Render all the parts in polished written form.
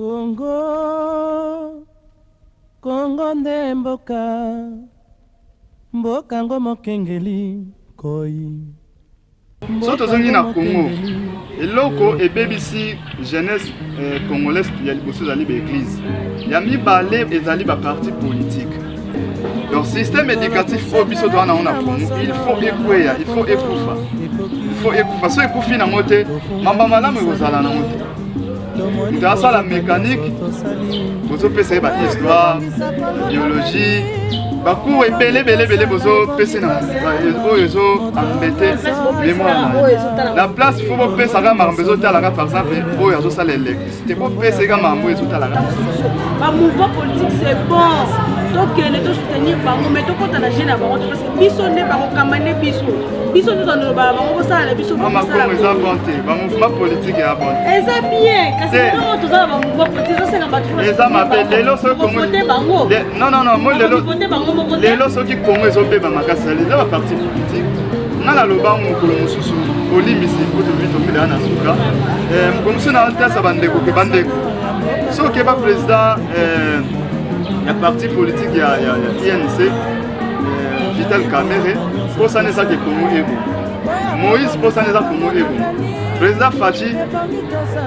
Congo, Congo nde mboka, mboka ngo mokengeli koi. Soto zongi na Congo, eloko e BBC jeunesse congolaise ya liboso zali ba église. Ya mibale ezali ba parti politique. Donc système éducatif au biso doit na Congo, il faut écouer, il faut écoufa. Il faut écoufa, so écoufi na moté, mamba malamu ezala na moté. Grâce à la mécanique, vous avez fait l'histoire, la biologie, beaucoup et belé, vous avez fait mémoire. La place, il faut que ça par exemple, pour l'électricité, pour que ça le mouvement politique, c'est bon. Donc, il faut soutenir, mais il faut que les jeunes parce que biso ne pas kamane biso. Biso nous donne ba bango ça la biso. Maman comme ils ont inventé, ba mouvement politique est bon. Et ça bien, parce que nous tous ça ba mouvement politique ça c'est la batterie. Les hommes appellent les lots comme non, moi les lots ceux qui connaissent au ba makasa les ba parti politique. Nala loba mukolo mususu olimbisi kutu vitu mbele ana suka. Mkomsu na alta sa bandeko ke bandeko. So ke ba président le parti politique, il y a INC, Vital Kamere, pour ça n'est pas que Congo Ego. Moïse, pour ça n'est pas Congo Ego. Président Fachi,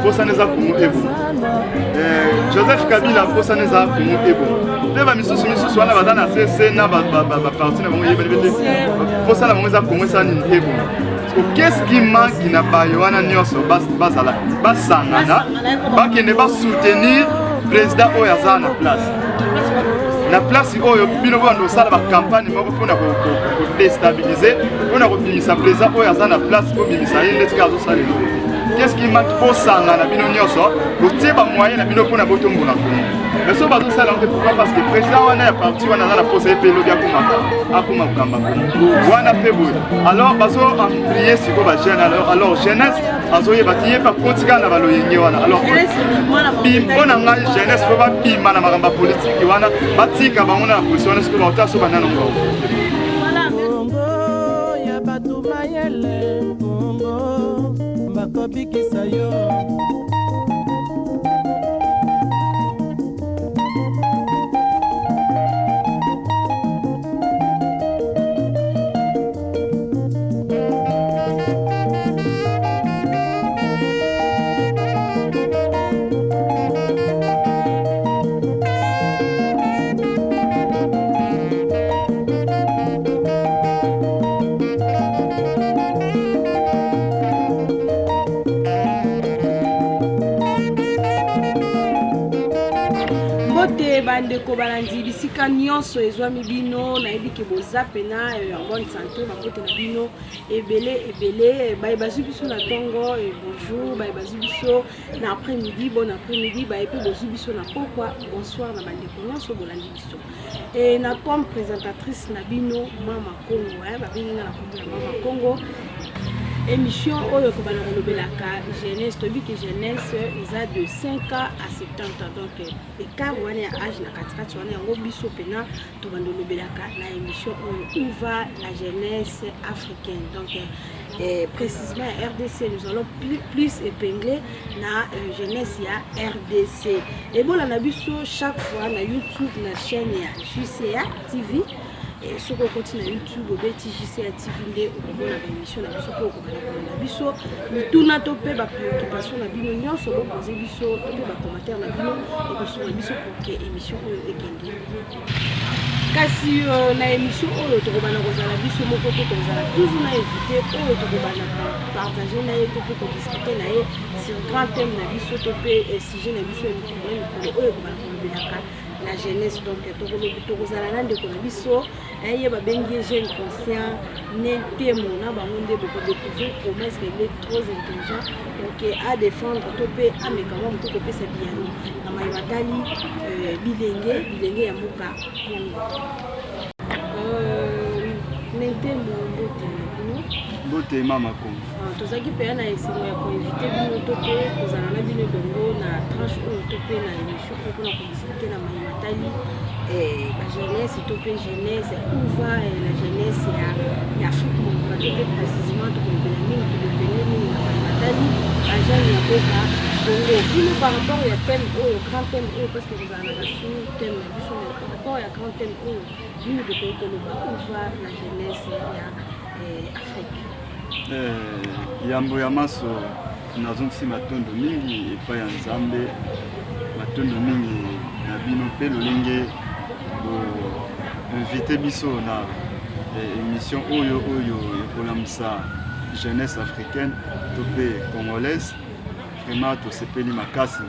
pour ça n'est pas Congo Ego. Joseph Kabila, pour ça n'est pas Congo Ego. Les Bamisous, soit la Badana, c'est na parti, pour ça n'est pas Congo Ego. Qu'est-ce qui manque qui n'a pas Yohana Nyos, Basala, Basangana, qui ne va soutenir le président Oyaza na place. La place où il y a une campagne pour déstabiliser, pour sa président Oyaza na place pour qu'est-ce qui manque pour ça na bino nyoso pour tirer moyen na bino pour na botombo na Congo. Mais so bazo sala on pourquoi parce que président wana ya parti wana na poser pe lobi akuma kamba wana pe boy alors bazo amplier siko ba jeune alors jeunesse azoye batiye pa kotika na balo yenye wana alors bimona ngai jeunesse faut ba bima na makamba politique wana batika bango na position siko ba ota so banana ngo Congo ya batu mayele Congo bakobikisa yo. Bande ko balandi bisika nyonso ezwami bino na ebike boza pena en bonne santé bakote na bino ebele baye bazu biso na tongo et bonjour baye bazu biso na après-midi bon après-midi baye pe bozu biso na pokwa bonsoir na bande ko nyonso bolandi biso et na comme présentatrice na bino Mama Congo ba binga na Mama Congo. Émission oyo ko bana kolobelaka jeunesse to biki jeunesse eza de 5 ans à 70 ans donc écart wana ya âge na katikati wana yango biso pena to bana kolobelaka na émission oyo où va la jeunesse africaine donc précisément à RDC nous allons plus épingler na jeunesse ya RDC et bon la biso chaque fois na YouTube na chaîne ya JCA TV. Et ce qu'on continue à YouTube, au BTJC TV, au émission la biso ko na biso tout na topé ba préoccupation na bino nyonso bo poser biso topé ba commentaire na bino et ko sur biso pour que émission oyo ekende kasi na émission oyo to bana kozala biso moko to kozala toujours na invité oyo to bana partager na ye to ko discuter na ye sur grand thème na biso topé sujet na biso oyo ko bana ko la jeunesse donc tokozala na ndeko na biso ye babengi jeune conscient ne temo na bango nde boko découvrir comment est-ce qu'il est trop intelligent donc à défendre topé amekama moto kopesa biyano na mayibatali bilenge ya muka ne temo Bote Mama Congo tozaki mpenza na esengo ya koinvite bino to mpe kozala na bino dongo na tranche oyo to mpe na émission oyo mpona kodiscute na mayimatali bajeunesse to mpe jeunesse uva la jeunesse ya afrique mobimba to mpe précisement tokolobela mingi tolobele mingi na mayimatali bajeune ya boka bongo bino par rapport ya thème oyo grand thème oyo parce que kozala na basu thème na biso par rapport ya grand thème oyo bino tokoki koloba uva la jeunesse ya afrique. Yambo ya maso nazongisi matondo mingi epai ya nzambe matondo mingi na bino mpe lolenge invité biso na émission oyo ekolamisa jeunesse africaine to mpe congolaise vraiment tosepeli makasi.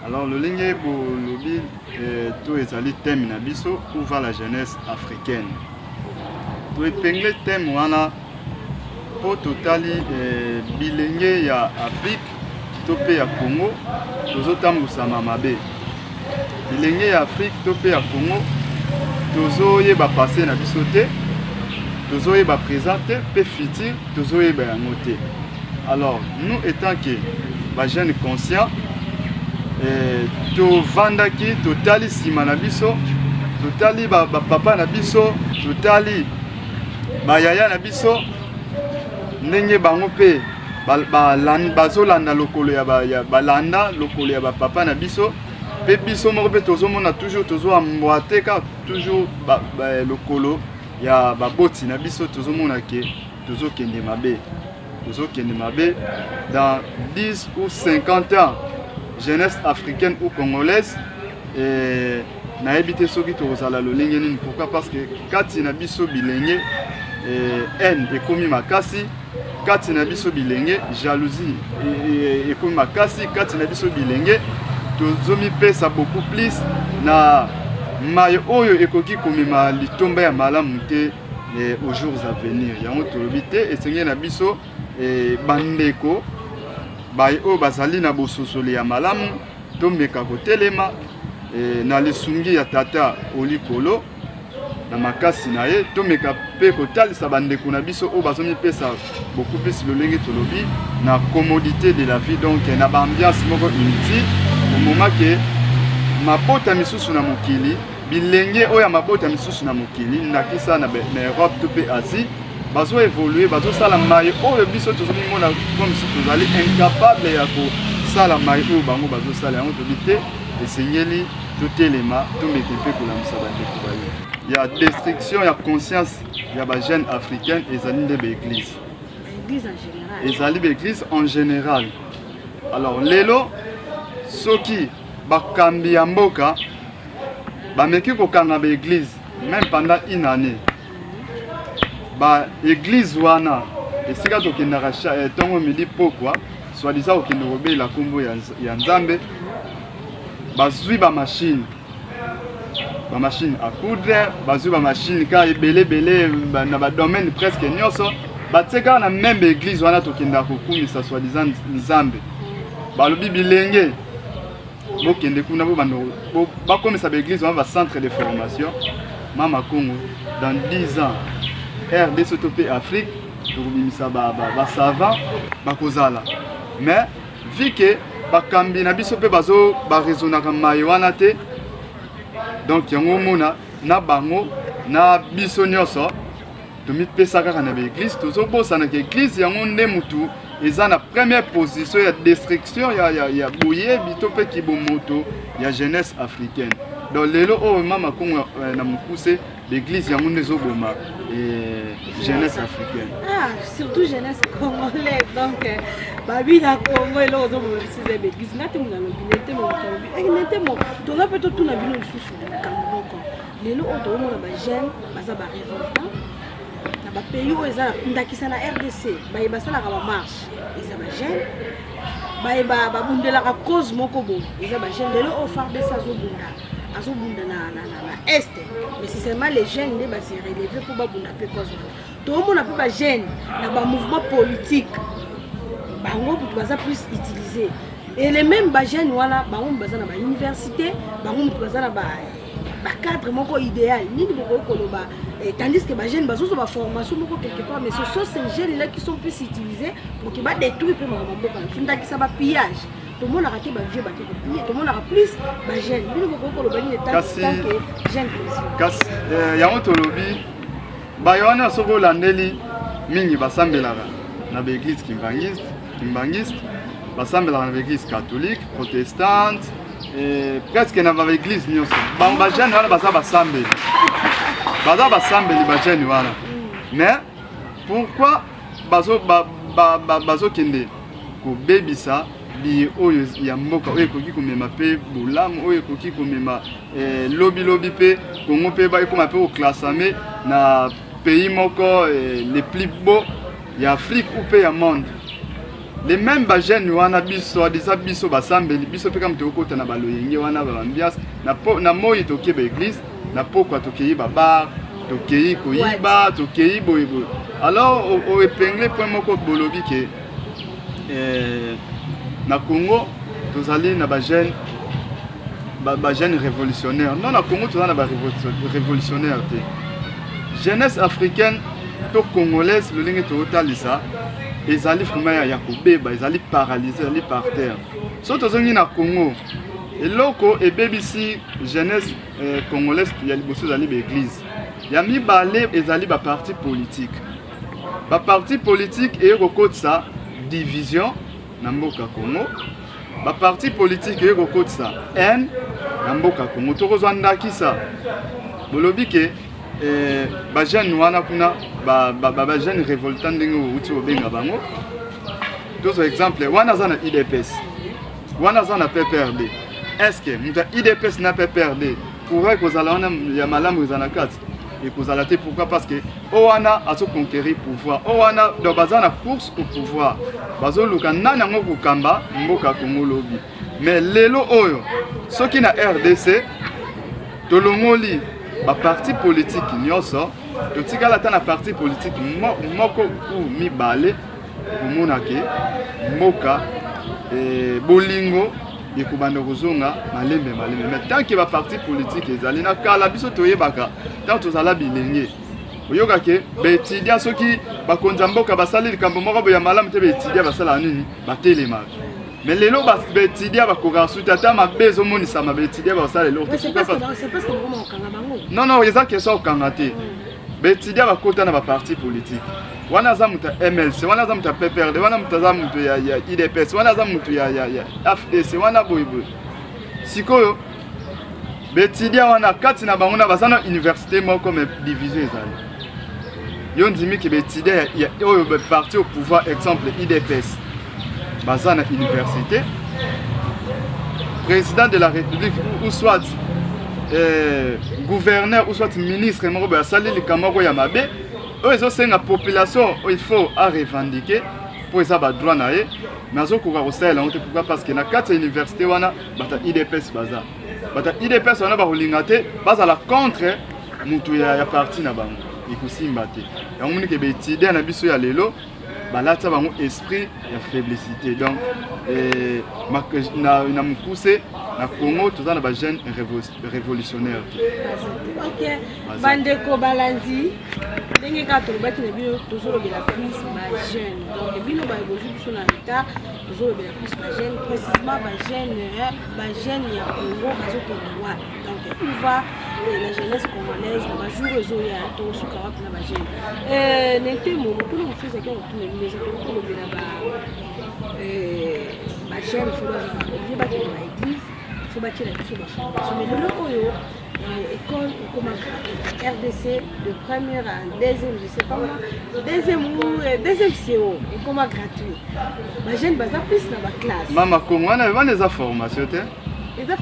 Alors lolenge bolobi to ezali thème na biso où va la jeunesse africaine to epingle thème wana po totali bilenge ya Afrique to pe ya Congo tozotambusama mabe. Bilenge ya Afrique to pe ya Congo tozoyeba passé na biso te, tozoyeba présent te, pe futur tozoyeba yango te. Alors nous étant que ba jeunes conscients tovandaki totali sima na biso, totali ba papa na biso, totali ba yaya na biso ndenge bango mpe bazolanda lokolo ya balanda lokolo ya bapapa na biso mpe biso moko mpe tozomona toujours tozoambwate ka toujours lokolo ya baboti na biso tozomona ke tozokende mabe dans 10 ou 50 ans jeunesse africaine ou congolaise nayebi te soki tokozala lolenge nini. Pourquoi? Parce que kati na biso bilenge haine ekomi makasi, kati na biso bilenge jalousie ekomi makasi, kati na biso bilenge tozomipesa beaucoup plus na mayo oyo ekoki komema litomba ya malamu te aux jours à venir. Yango tolobi te esengeli na biso bandeko baye oyo bazali na bososoli ya malamu tomeka kotelema na lisungi ya tata olikolo na makasi na ye tomeka pe kotalisa bandeko na biso oyo bazomipesa beaucoup plus lolenge tolobi na commodité de la vie, donc na baambiance moko inutile au moment que mabota misusu na mokili bilenge oyo ya mabota misusu na mokili ndakisa na Europe to pe Asie bazo évoluer bazosala maye oyo biso tozomimona comme si tozali incapable ya kosala maye oyo bango bazosala. Yango tobi te esengeli totelema tomeke mpe kolamisa bandeko bayo. Il y a destruction, il y a conscience, il y a des jeunes africains et des églises. L'église en général. Alors, lelo, soki bakambi ya mboka, bameki kokanga ba église, même pendant une année. Ba église wana, esika tokendaka tongo midi pokwa, soi-disant okende kobela kombo ya Nzambe, bazwi ba machine. Ba machine à coudre, bazwi ba machine ka ebele na ba domaine presque nyonso, bateka na même église wana tokenda kokumisa soi-disant Nzambe. Balobi bilenge bokende kuna bo bando bakomisa ba église wana ba centre de formation Mama Congo dans 10 ans RDC to pe Afrique tokobimisa ba savant bakozala. Mais vu que bakambi na biso pe bazo ba raisonnaka mayi wana te, donc yango mona na bango na biso nyonso tomipesa kaka na l'église tozobosana ke église yango nde mutu eza na première position ya destruction ya boye bito pe kibomoto ya jeunesse africaine. Donc lelo o Mama Congo na mukuse l'église yango nde zoboma jeunesse africaine. Ah, surtout jeunesse congolaise. Donc babi na Congo elo zoboma c'est l'église ngate mona lobinete mo nete mo to nga peto tuna bino lisusu kamoko. Lelo o to mona ba jeune baza ba révoltant. Na ba pays o eza ndakisa na RDC ba basala ka ba marche. Eza ba jeune ba babundela ka cause moko bo. Eza ba jeune lelo o farde sa zobunda na est, mais c'est seulement les jeunes qui vont se relever pour babunda pe cause. Tout le monde a pas jeune na ba mouvement politique. Bango baza plus utilisé. Et les mêmes ba jeunes wala bango baza na ba université, bango baza na ba cadre moko idéal nini boko koloba tandis que ba jeune bazo ba formation moko quelque part mais ce sont ces jeunes là qui sont plus utilisés pour que ba détruire pe mboka finda ki ça ba pillage tout le monde a raté ba vieux ba piller tout le monde a plus ba jeune nini boko koloba ni tant que jeune kasi ya ontolobi ba yona soko landeli mingi basambelaka na ba église kimbangiste basambelaka na ba église catholique protestante et presque na ba église nyonso ba jeune wana baza basambeli ba jeune wana mais pourquoi bazo kende ko bebisa bi oyo ya mboka oyo koki komema pe bolamu oyo koki komema lobi pe kongo pe ba ekoma pe au classement na pays moko les plus beaux ya Afrique ou pe ya monde. Les mêmes jeunes wana biso adisa biso basambeli biso pe kam tokota na baloyenge wana ba ambiance na moyi toke ba église na pokwa tokeyi ba bar tokeyi koyiba tokeyi boyebo. Alors au épinglé point moko bolobi ke na Congo tozali na ba jeune révolutionnaire. Non na Congo tozali na ba révolutionnaire te. Jeunesse africaine to congolaise le linge to talisa ezali vraiment ya kobeba ezali paralysé ezali par terre. So tozongi na Congo eloko ebebisi jeunesse congolaise ya liboso ezali ba église. Ya mibale ezali ba parti politique. Ba parti politique e kokotsa division na mboka Congo. Ba parti politique e kokotsa haine na mboka Congo. Tokozwa ndakisa bolobi ke ba jeune wana kuna ba jeune révoltant ndenge uti obenga bango. Deux exemples wana za na IDPS wana za na PPRD. Est-ce que muta IDPS na PPRD pourrait kozala wana ya malamu za na kati et kozala te pourquoi parce que wana aso conquérir pouvoir wana do bazana course au pouvoir bazo luka nana ngo kamba mboka Congo lobi mais lelo oyo soki na RDC tolongoli ba parti politique nyonso totikala ta na parti politique moko ou mibale omonake mboka bolingo ekubanda kozonga malembe mais tant que ba parti politique ezali na kala biso toyebaka tant tozala bilenge oyoka ke betidia soki bakonza mboka basali likambo moko ya malamu te betidia basala nini batelema. Mais les lots betidia bakoka suta ta mabezo monisa mabetidia basala lelo. C'est parce que vraiment kangaba. Non, ils ont question kangate. Betidia bakota na ba parti politique. Wana za muta MLC, wana za muta PPRD, wana muta za muta ya IDPS, wana za muta ya FDC, wana boybo. Sikoyo betidia wana kati na bango na bazana université moko comme division ezali. Yo ndimi ke betidia ya oyo parti au pouvoir exemple IDPS. Bazana université, président de la République ou soit gouverneur ou soit ministre moko sali likamoko ya mabe oyo senga population il faut à revendiquer pour ça ba droit na ye mais azokoka kosala yango te pourquoi parce que na kati ya université wana bata IDPS IDPS wana bakolinga te bazala contre mutu ya parti na bango ikusimba te yango moni ke betide na biso ya lelo balata bango esprit ya faiblesse. Donc na mukuse na Congo toza na ba jeune révolutionnaire. OK. Bandeko balandi ndenge ka tolobaki na bino tozolobela plus ba jeune. Donc bino ba évolution sur na état tozolobela plus ba jeune précisément ba jeune ya Congo bazokondwa. Donc on va la jeunesse congolaise na ba jour ezoya tosuka wapi na ba jeune. Nete mo tout le monde fait que on tourne les autres tolobela ba jeune faut ba église faut bâtir la question mais le oyo école comment RDC de première à deuxième je sais pas moi deuxième CO et comment gratuit ma jeune basa plus na ba classe mama Congo wana les informations te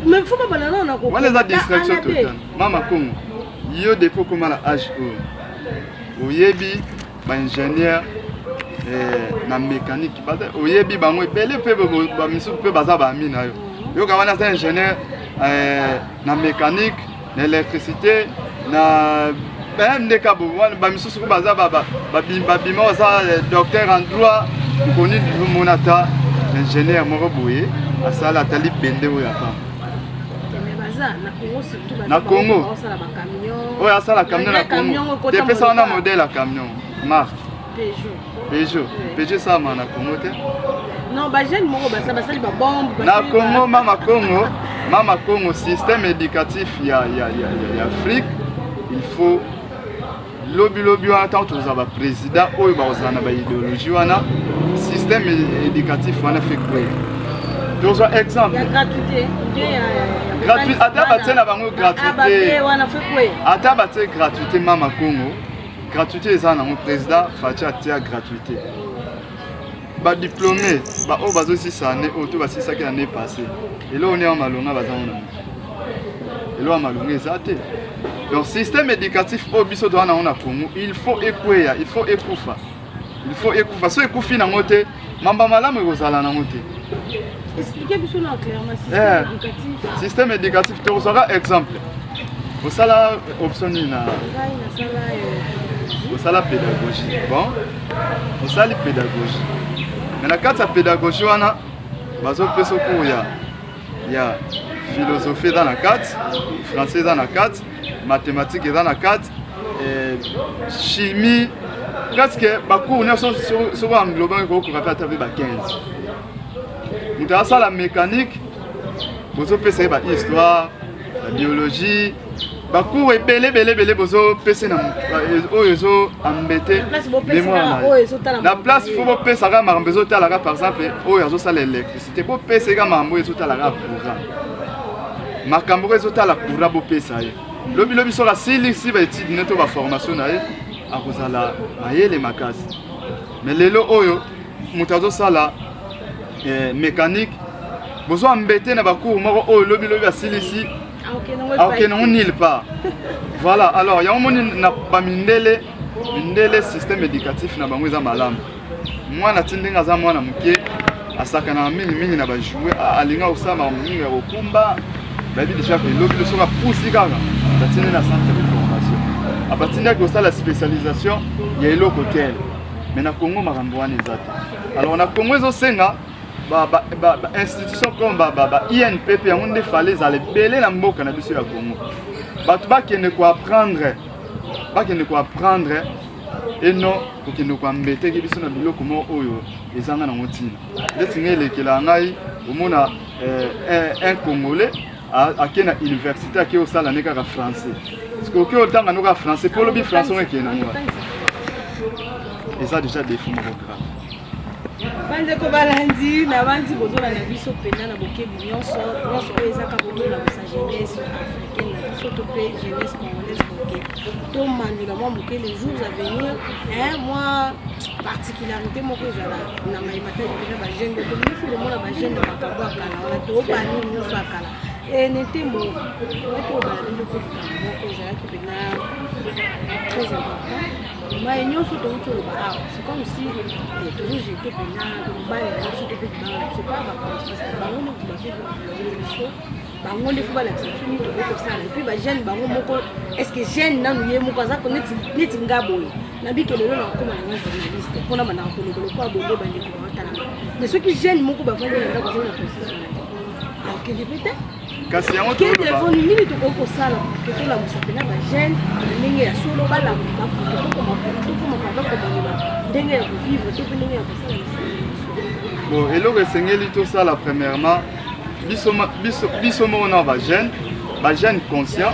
mais faut pas banana na ko wana les distraction totale mama Congo yo depuis comment la âge oyebi ba ingénieur na mécanique oyebi bango ebele pe ba misu pe baza ba mina yo yo kawana za ingénieur na mécanique na électricité na même ndeka bo ba misu ko baza ba bima za docteur en droit koni du monata ingénieur moko boye asala tali bende oya pa Na Congo. Oui, ça la camion na Congo. Depuis ça on a modèle à camion. Marque. Peugeot. Peugeot ça na Congo te. Non, bah jeune moko ba ça ba sali ba bombe. Na Congo, Mama Congo système éducatif il y a Afrique. Il faut lobby attend tous aba président oyo ba ozana ba idéologie wana système éducatif wana fait quoi. Deux exemple. Il y a gratuité. Gratuité. Ata batse na bango gratuité. Ata batse gratuité Mama Congo. Gratuité eza na mon président Fatia tia gratuité. Ba diplômé, ba o bazo 6 années, o to ba 6 années passées. Et là on est en malonga bazana. Et là en malonga ezate. Donc système éducatif au biso doit na on a Congo, il faut écouer, il faut écoufa. Il faut écoufa. So écoufi na moté, mamba malamu kozala na moté. Expliquez biso na clairement système éducatif. Système éducatif tu aura exemple. Au sala option na au sala pédagogie. Bon. Au sala pédagogie. Mais la carte pédagogie wana bazo peso cours il y a philosophie dans la carte, français dans la carte, mathématiques dans la carte, chimie presque bacours on sont sur un global ko ko rapporter avec 15. Muta ça la mécanique bozo pesa ba histoire, la biologie bacours belé bozo pesa na oyo embêté mémoire la place faut pesa ga marbezo tala par exemple oyo azo sala l'électricité bo pesa ga mambo ezo tala ga courant makambo ezo tala courant bo pesa ye lobi so la sili si ba étude neto ba formation na ye akozala mayele makasi mais lelo oyo mutazo sala mécanique bozo embêté na bacours moko oyo lobi ba sili si ok, non, nulle part. Voilà, alors, il y a un moment mindele système éducatif na bango eza malamu. Moi na tindinga za mwana muke asakana mingi na ba jouer alinga usama mingi ya okumba. Ba bi déjà que lobi soka pousi kaka. Ba tindina na centre de formation. Abatinda ko ça la spécialisation ya eloko tel. Mais na Congo makambo wana ezata. Alors na Congo ezo senga institution comme INPP yango nde fallait zale belé na mboka na biso ya Congo. Batu bakende ko apprendre et non kokende ko ambete ki biso na biloko mo oyo ezanga na motina. Ndeti ngele kila ngai omona un Congolais akena université akeo sala neka ka français. Parce que okeo tanga no ka français pour le bi français on ekena ngwa. Et ça déjà défaut mo grave. Bande ko balandi na bandi bozola na biso pena na bokebi nyonso ezaka bozola na sa jeunesse africaine na biso to pe jeunesse congolaise boke to mandela moi boke les jours à venir moi particularité moko ezala na maimata de ba jeune de tout le monde ba jeune de makambo akala on to bani nyonso akala et n'était mo to balandi ko moko ezala ki pena très important. Mais nous sommes tous les barres. C'est comme si toujours j'étais pénal, c'est pas parce que nous et puis jeune est-ce que jeune na nous yemo kaza ko neti ngabo na bike lelo na koma na journaliste pona mana ko le ko abonde bande ko batala mais ceux qui jeune moko ba fanya na ko na position alors que peut-être kasi yango to téléphone nini to ko sala ke to la musapena ba jeune ndenge ya solo bala ko ndenge ya vivre to ndenge ya kosala. Bon eloko esengeli to sala premièrement biso mo na ba jeune conscient.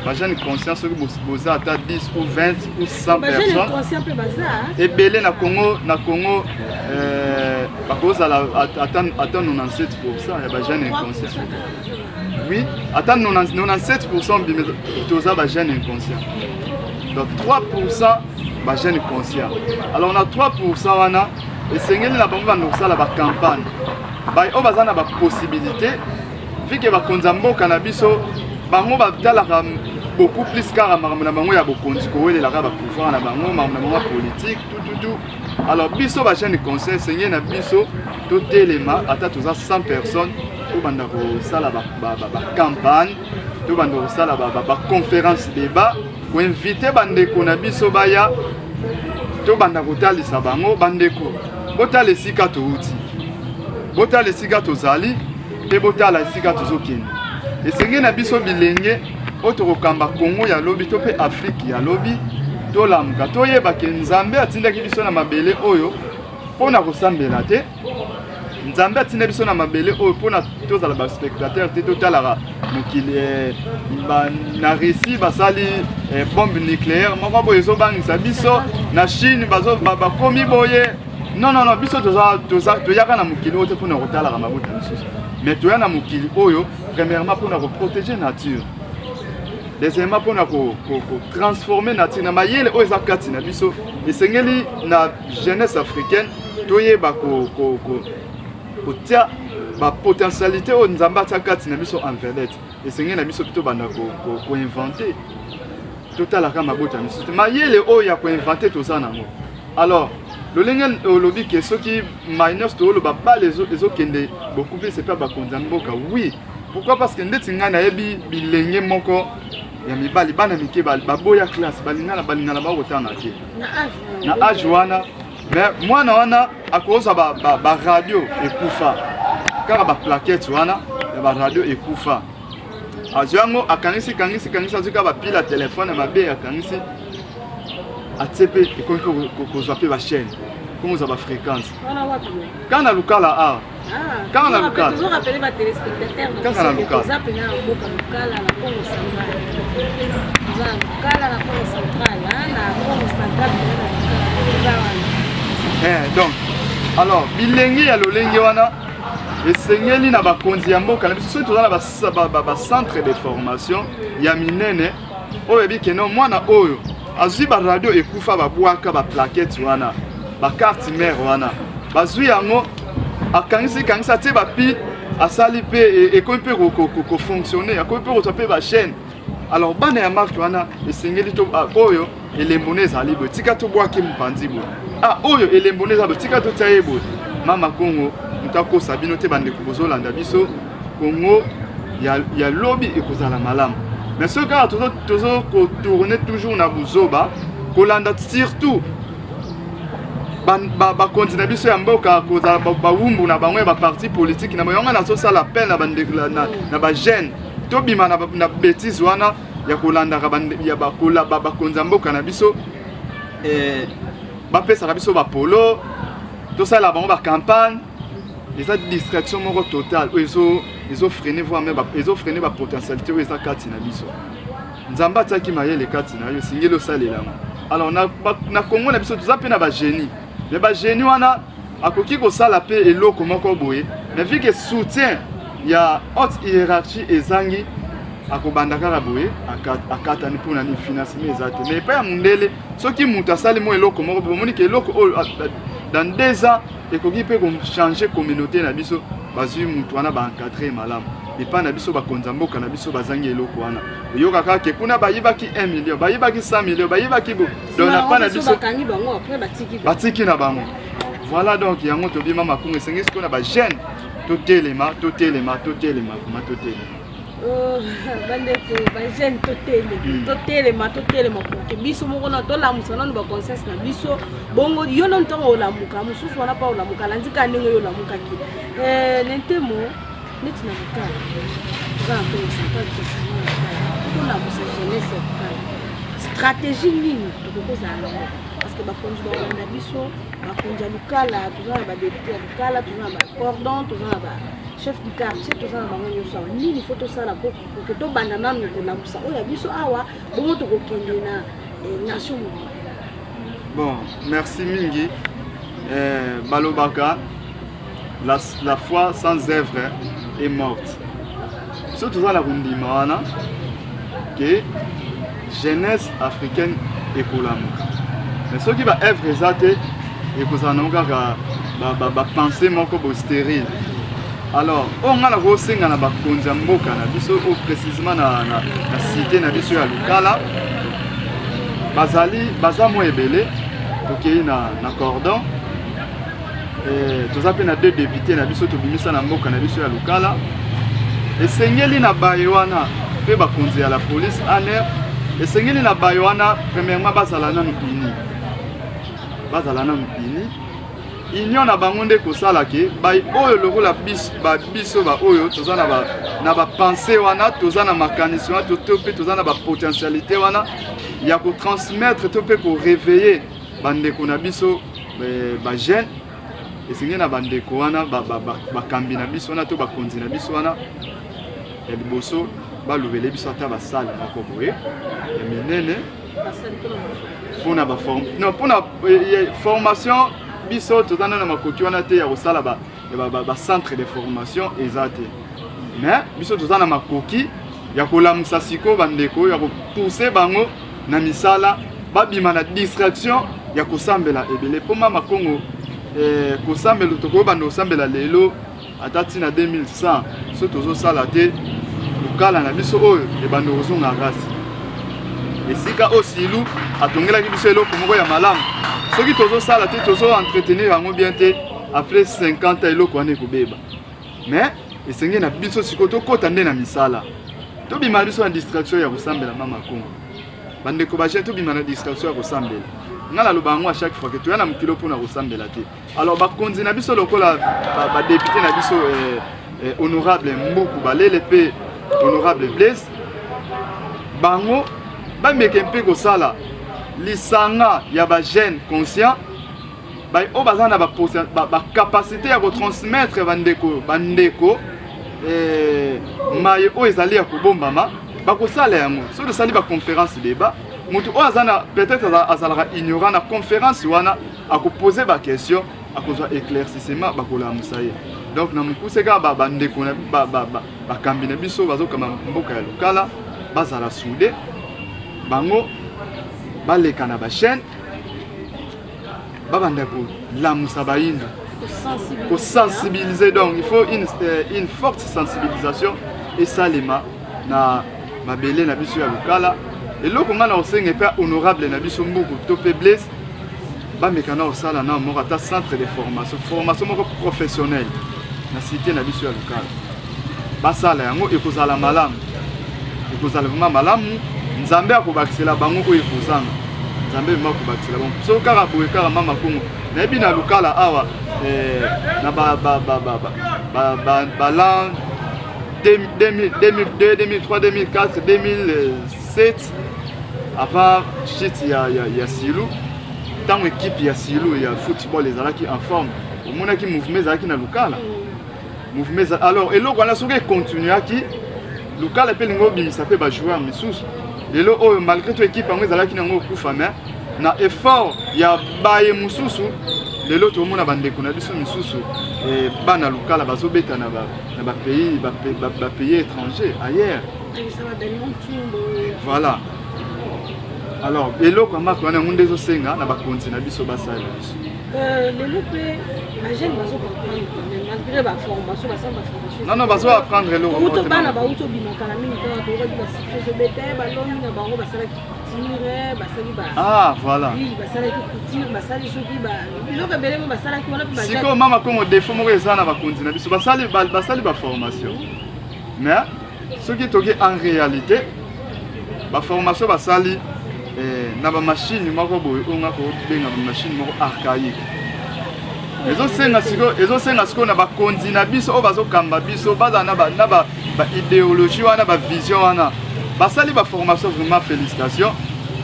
Les jeunes conscients ceux qui bossent à 10 ou 20 ou 100 personnes. Et belé na Congo à cause attendre 97% et les jeunes inconscients. Oui, attendre 97% tous les jeunes inconscients. Donc 3% les jeunes conscients. Alors on a 3% wana et c'est ngeli na bango ba la campagne. Ba o bazana ba possibilité vu que ba konzambo kannabiso bango batalaka beaucoup plus car na bango ya bokonzi ko welela ka ba pouvoir na bango na bango politique tout alors biso ba jeune conseil seigneur na biso to telema ata toza 100 personnes to banda ko sala ba campagne to banda ko sala ba conférence débat ko inviter bandeko na biso baya to banda ko talisa bango bandeko botala esika to uti botala esika to zali pe botala esika to zokende. esengeli na biso bilenge oyo tokokamba Congo ya lobi to mpe Afrique ya lobi tolamuka toyeba ke Nzambe atindaki biso na mabele oyo mpona kosambela te. Nzambe atinda biso na mabele oyo mpona tozala baspectateur te totalaka mokili na Russie basali bombe nucléaire moko boye ezobangisa biso na Chine bakomi boye. Non, biso toyaka na mokili oyo te mpona kotalaka mabota misusu, mais toya na mokili oyo premièrement mpona koprotéger nature, deuxièmement mpona kotransformer nature na mayele oyo eza kati na biso. Esengeli na jeunesse africaine toyeba kotia bapotentialité oyo Nzambe atia kati na biso en vedette. Esengeli na biso pito banda koinvente totalaka mabota misusu te, mayele oyo ya koinvente toza nango. Alors lolenge olobi ke soki minus to lo baba les ezokende beaucoup plus c'est pas bakonza mboka. Oui, pourquoi? Parce que ndeti nga na yebi bilenge moko ya mibali bana mike baboya classe balingana ba kotana te na âge wana, mais mwana wana akoza ba radio ekufa kaka ba plaquette wana ba radio ekufa ajango akangisi azuka ba pile téléphone mabe akangisi atsepe ekonki kozwa pe ba chaîne comme za ba fréquence kana lukala a kana lukala toujours rappeler ba téléspectateurs kana lukala za pena boka lukala la Congo central za lukala la Congo central na Congo central donc alors bilengi ya lolenge wana esengeli na bakonzi ya mboka na biso soki toza na ba centre de formation ya minene oyo ebike no mwana oyo azwi ba radio ekufa babwaka ba plaquette wana ba carte mère wana bazwi yango akangisi te bapi asali pe ekomi pe ko fonctionner akomi pe ko pe ba chaîne. Alors bana ya marque wana esengeli to oyo elembone ezali bo tika to bwaki mpanzi bo oyo elembone ezali bo tika to taye bo mama Congo mutako sabino te bande ko bozolanda biso Congo ya lobby ekozala malamu. Mais ce gars toujours tourner toujours na buzoba kolanda surtout ba continue biso ya mboka kozala ba wumbu na bangwe ba parti politique na moyonga na so sala appel na bande na ba jeune to bima na bêtise wana ya kolanda ya ba kola ba konza mboka na biso ba pesa biso ba polo to sala bango ba campagne les distraction moko total ils freiner voir même ils freiner ba potentialité ou eza kati na biso. Nzamba tsaki mayele kati na yo singelo salela. Alors na Congo na biso tuza pe na ba génie. Mais ba génie wana akoki ko sala pe eloko moko boye. Mais vu que soutien ya haute hiérarchie ezangi akobanda kaka boye akata ni pona ni financement ezate. Mais pas ya mundele soki muta sali mo eloko moko boye moni ke eloko dans 2 ans ekoki pe ko changer communauté na biso bazui mutu wana ba encadrer malamu epa na biso bakonza mboka na biso bazangi eloko wana yoka kaka ke kuna bayibaki 1 million bayibaki 100 million bayibaki bo donc na pa na biso bakangi bango après batiki na bango. Voilà donc yango to bima makungu esengisi ko na ba jeune to telema kuma to telema bandeko ba jeune to telema ke biso moko na to lamusa nanu ba conscience na biso bongo yo non ntongo olamuka mususu wana pa olamuka lanzika ndenge yo olamuka ki nentemo neti na mukala za pe sapa ko na musa jeunesse stratégie nini to ko za na parce que ba konji ba na biso ba konja lukala tozana ba député lukala tozana ba cordon tozana ba chef du quartier tozana ba ngonyo sa nini photo sala ko to banda nanu ko na musa oya biso awa bongo to ko kende na nation. Bon, merci mingi. Malobaka, la foi sans œuvre est morte. Surtout dans la Rundimana, que jeunesse africaine est colamuka. Mais ce qui va œuvre exate et que ça n'a pas pensé mon corps stérile. Alors, on a la grosse na ba konza mboka na biso précisément na cité na biso ya Lukala. Baza mo ebele tokei na cordon toza pe na 2 députés na biso tobimisa na mboka na biso ya Lukala esengeli na bayoana pe bakonzi ya la police aner esengeli na bayoana premièrement bazala na mpini union na bango nde kosala ke bai oyo lokola biso ba oyo toza na ba pensée wana toza na makanisi wana to pe toza na ba potentialité wana ya ko transmettre to pe ko réveiller bandeko na biso ba jeune esengi na bandeko wana bakambi na biso wana to bakonzi na biso wana ya liboso balobele biso ata basale moko boye ya minene mpona formation biso tozana na makoki wana te ya kosala centre de formation eza te mais biso toza na makoki ya kolamusa siko bandeko ya kopousse bango na misala babima na distraction ya kosambela ebele mpo mama Kongo kosambela tokoyebanda kosambela lelo ata ntina 2100 so tozosala te lukala na biso oyo ebanda kozonga grâce esika osilu atongelaki biso eloko moko ya malamu soki tozosala te tozo-entretenir yango bien te après 50 ans eloko wana ekobeba mais esenge na biso sikoyo tokɔta nde na misala tobima biso na distraction ya kosambela mama Kongo bandeko baje tobima na distraction ya kosambela nga naloba yango à chaque fois ke toya na mokilo mpona kosambela te alors bakonzi na biso lokola badepute na biso honorable Mbuku Balele mpe honorable Blaise bango bameke mpe kosala lisanga ya bajeune conscient oyo baza na bacapacité ya kotransmettre bandeko maye oyo ezali ya kobombama bakosala yango so tosali baconférence débat moto oyo aza na peut-être azalaka ignorant na conférence wana akopose baquestion akozwa éclaircissement bakolamusa ye donc na mokuse kaka bandeko bakambi na biso bazokamba mboka ya lokala bazala soude bango baleka na bachaîne babanda kolamusa bayindo kosensibiliser. Donc il faut une forte sensibilisation esalema na mabele na biso ya lokala eloko nga na osenge mpe honorable na biso Mbuku to mpe Blaise bameka na osala na moko ata centre de formation moko professionnelle na cité na biso ya lokala basala yango ekozala malamu ekozala vraiment malamu nzambe akobakisela bango oyo ekozanga nzambe mema akobakisela bango so kaka boye kaka mama Kongo nayebi na lokala awa na balan 2002, 2003, 2004, 2007 avant shit ya Silu tant équipe ya Silu ya football ezalaki en forme omonaki mouvement ezalaki na lokala mouvement alors eloko wana soki continuaki lokala pe lingo bimisa pe ba joueur misusu lelo oyo malgré tout équipe yango ezalaki nango kufa mais na effort ya baye mususu lelo tomona bandeko na biso misusu bana lokala bazobeta na ba pays étrangers ailleurs voilà alors eloko amako wana ngunde ezosenga na bakonzi na biso basala biso lelo pe la jeune bazo comprendre malgré ba formation non bazo apprendre eloko uto bana ba uto bimaka na mingi to ba ba sifo bete ba longi na bango basala kitire basali ba voilà oui basala kitire basali soki ba loko belemo basala ki wana ba siko mama Kongo défaut moko eza na bakonzi na biso basali ba formation mais ce qui est en réalité ba formation basali na ba machine moko boye onga ko benga ba machine moko archaïque ezosenga siko na bakonzi na biso oyo bazokamba biso baza na ba idéologie wana ba vision wana basali ba formation vraiment félicitations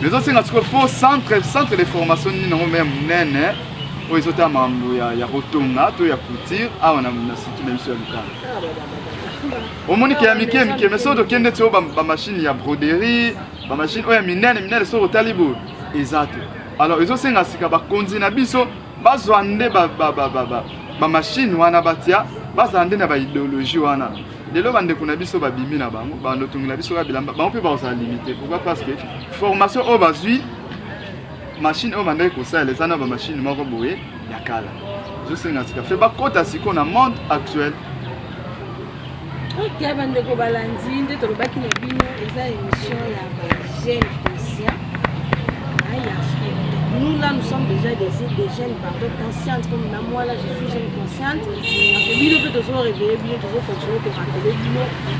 mais ezosenga siko fo centre de formation ni nango même nene oyo ezota mambo ya kotonga to ya couture awa na site na biso ya lokala omoni ke ya mike mais so tokende ti oyo ba machine ya broderie ba machine oyo ya minene so otali boye eza te alors ezosenga sika bakonzi na biso bazwa nde ba machine wana batia bazala nde na ba idéologie wana lelo bandeko na biso babimi na bango bandotongi na biso babilamba bango mpe bazala limité pourquoi parce que formation oyo bazwi machine oyo bandaki kosala eza na ba machine moko boye ya kala ezosenga sika fe bakota siko na monde actuel. Ok, bandeko balandi nde tolobaki na bino eza émission ya ba jeune conscient ya Afrique. nous là, nous sommes déjà des jeunes conscientes, comme moi là, je suis jeune consciente. Nous devons réveiller, nous devons continuer de rentrer.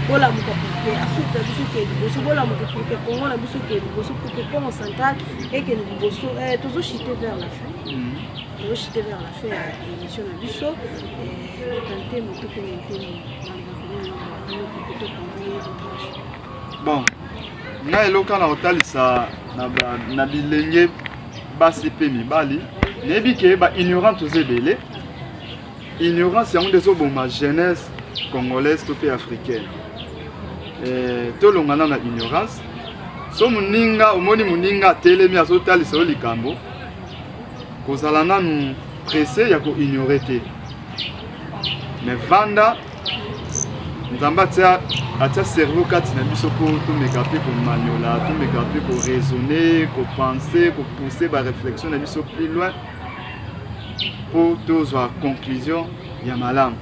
Pour la mouka, ensuite, nous qui est pour la mouka, pour que Congo, nous qui est pour que Congo central et que nous devons toujours chuter vers la fin. Nous chuter vers la fin à l'émission de Bisso et tenter de tout bon, na eloka na otalisa na bilenge basi pe mibali nebi ke ba ignorant aux ebele ignorance yango ndezo bomba jeunesse congolaise to pe africaine to longana na ignorance so muninga omoni muninga telemi azotalisa o likambo kozala nanu pressé ya ko ignorer te mais vanda nzamba atia cerveau kati na biso po tomeka pe komaniola tomeka pe koraisonner kopenser kopousser baréflexion na biso plus loin po tozwa conclusion ya malamu.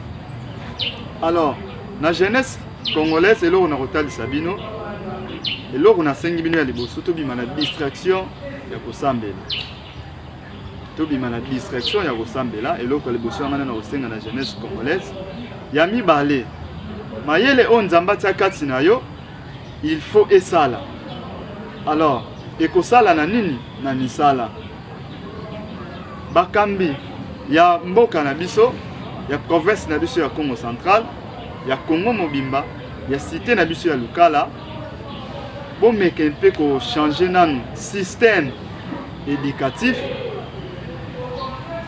Alors na jeunesse congolaise eloko na kotalisa bino eloko nasengi bino ya liboso tobima na distraction ya kosambela tobima na distraction ya kosambela eloko ya liboso yangana na kosenga na jeunesse congolaise ya mibale mayele o nzamba tia kati na yo il faut esala. Alors ekosala na nini na misala bakambi ya mboka na biso ya province na biso ya Congo central ya Congo mobimba ya cité na biso ya Lukala bomeke mpe ko changer nanu système éducatif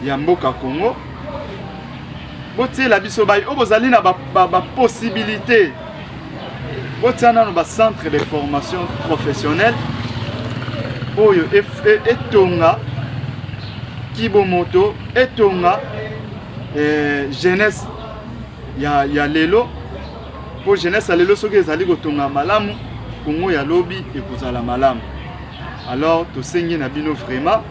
ya mboka Congo botiela biso bai o bozali na ba possibilité botiana no ba centre de formation professionnelle oyo etonga kibomoto etonga jeunesse ya lelo po jeunesse ya lelo soki ezali kotonga malamu Congo ya lobi ekozala malamu. Alors tosengi na bino vraiment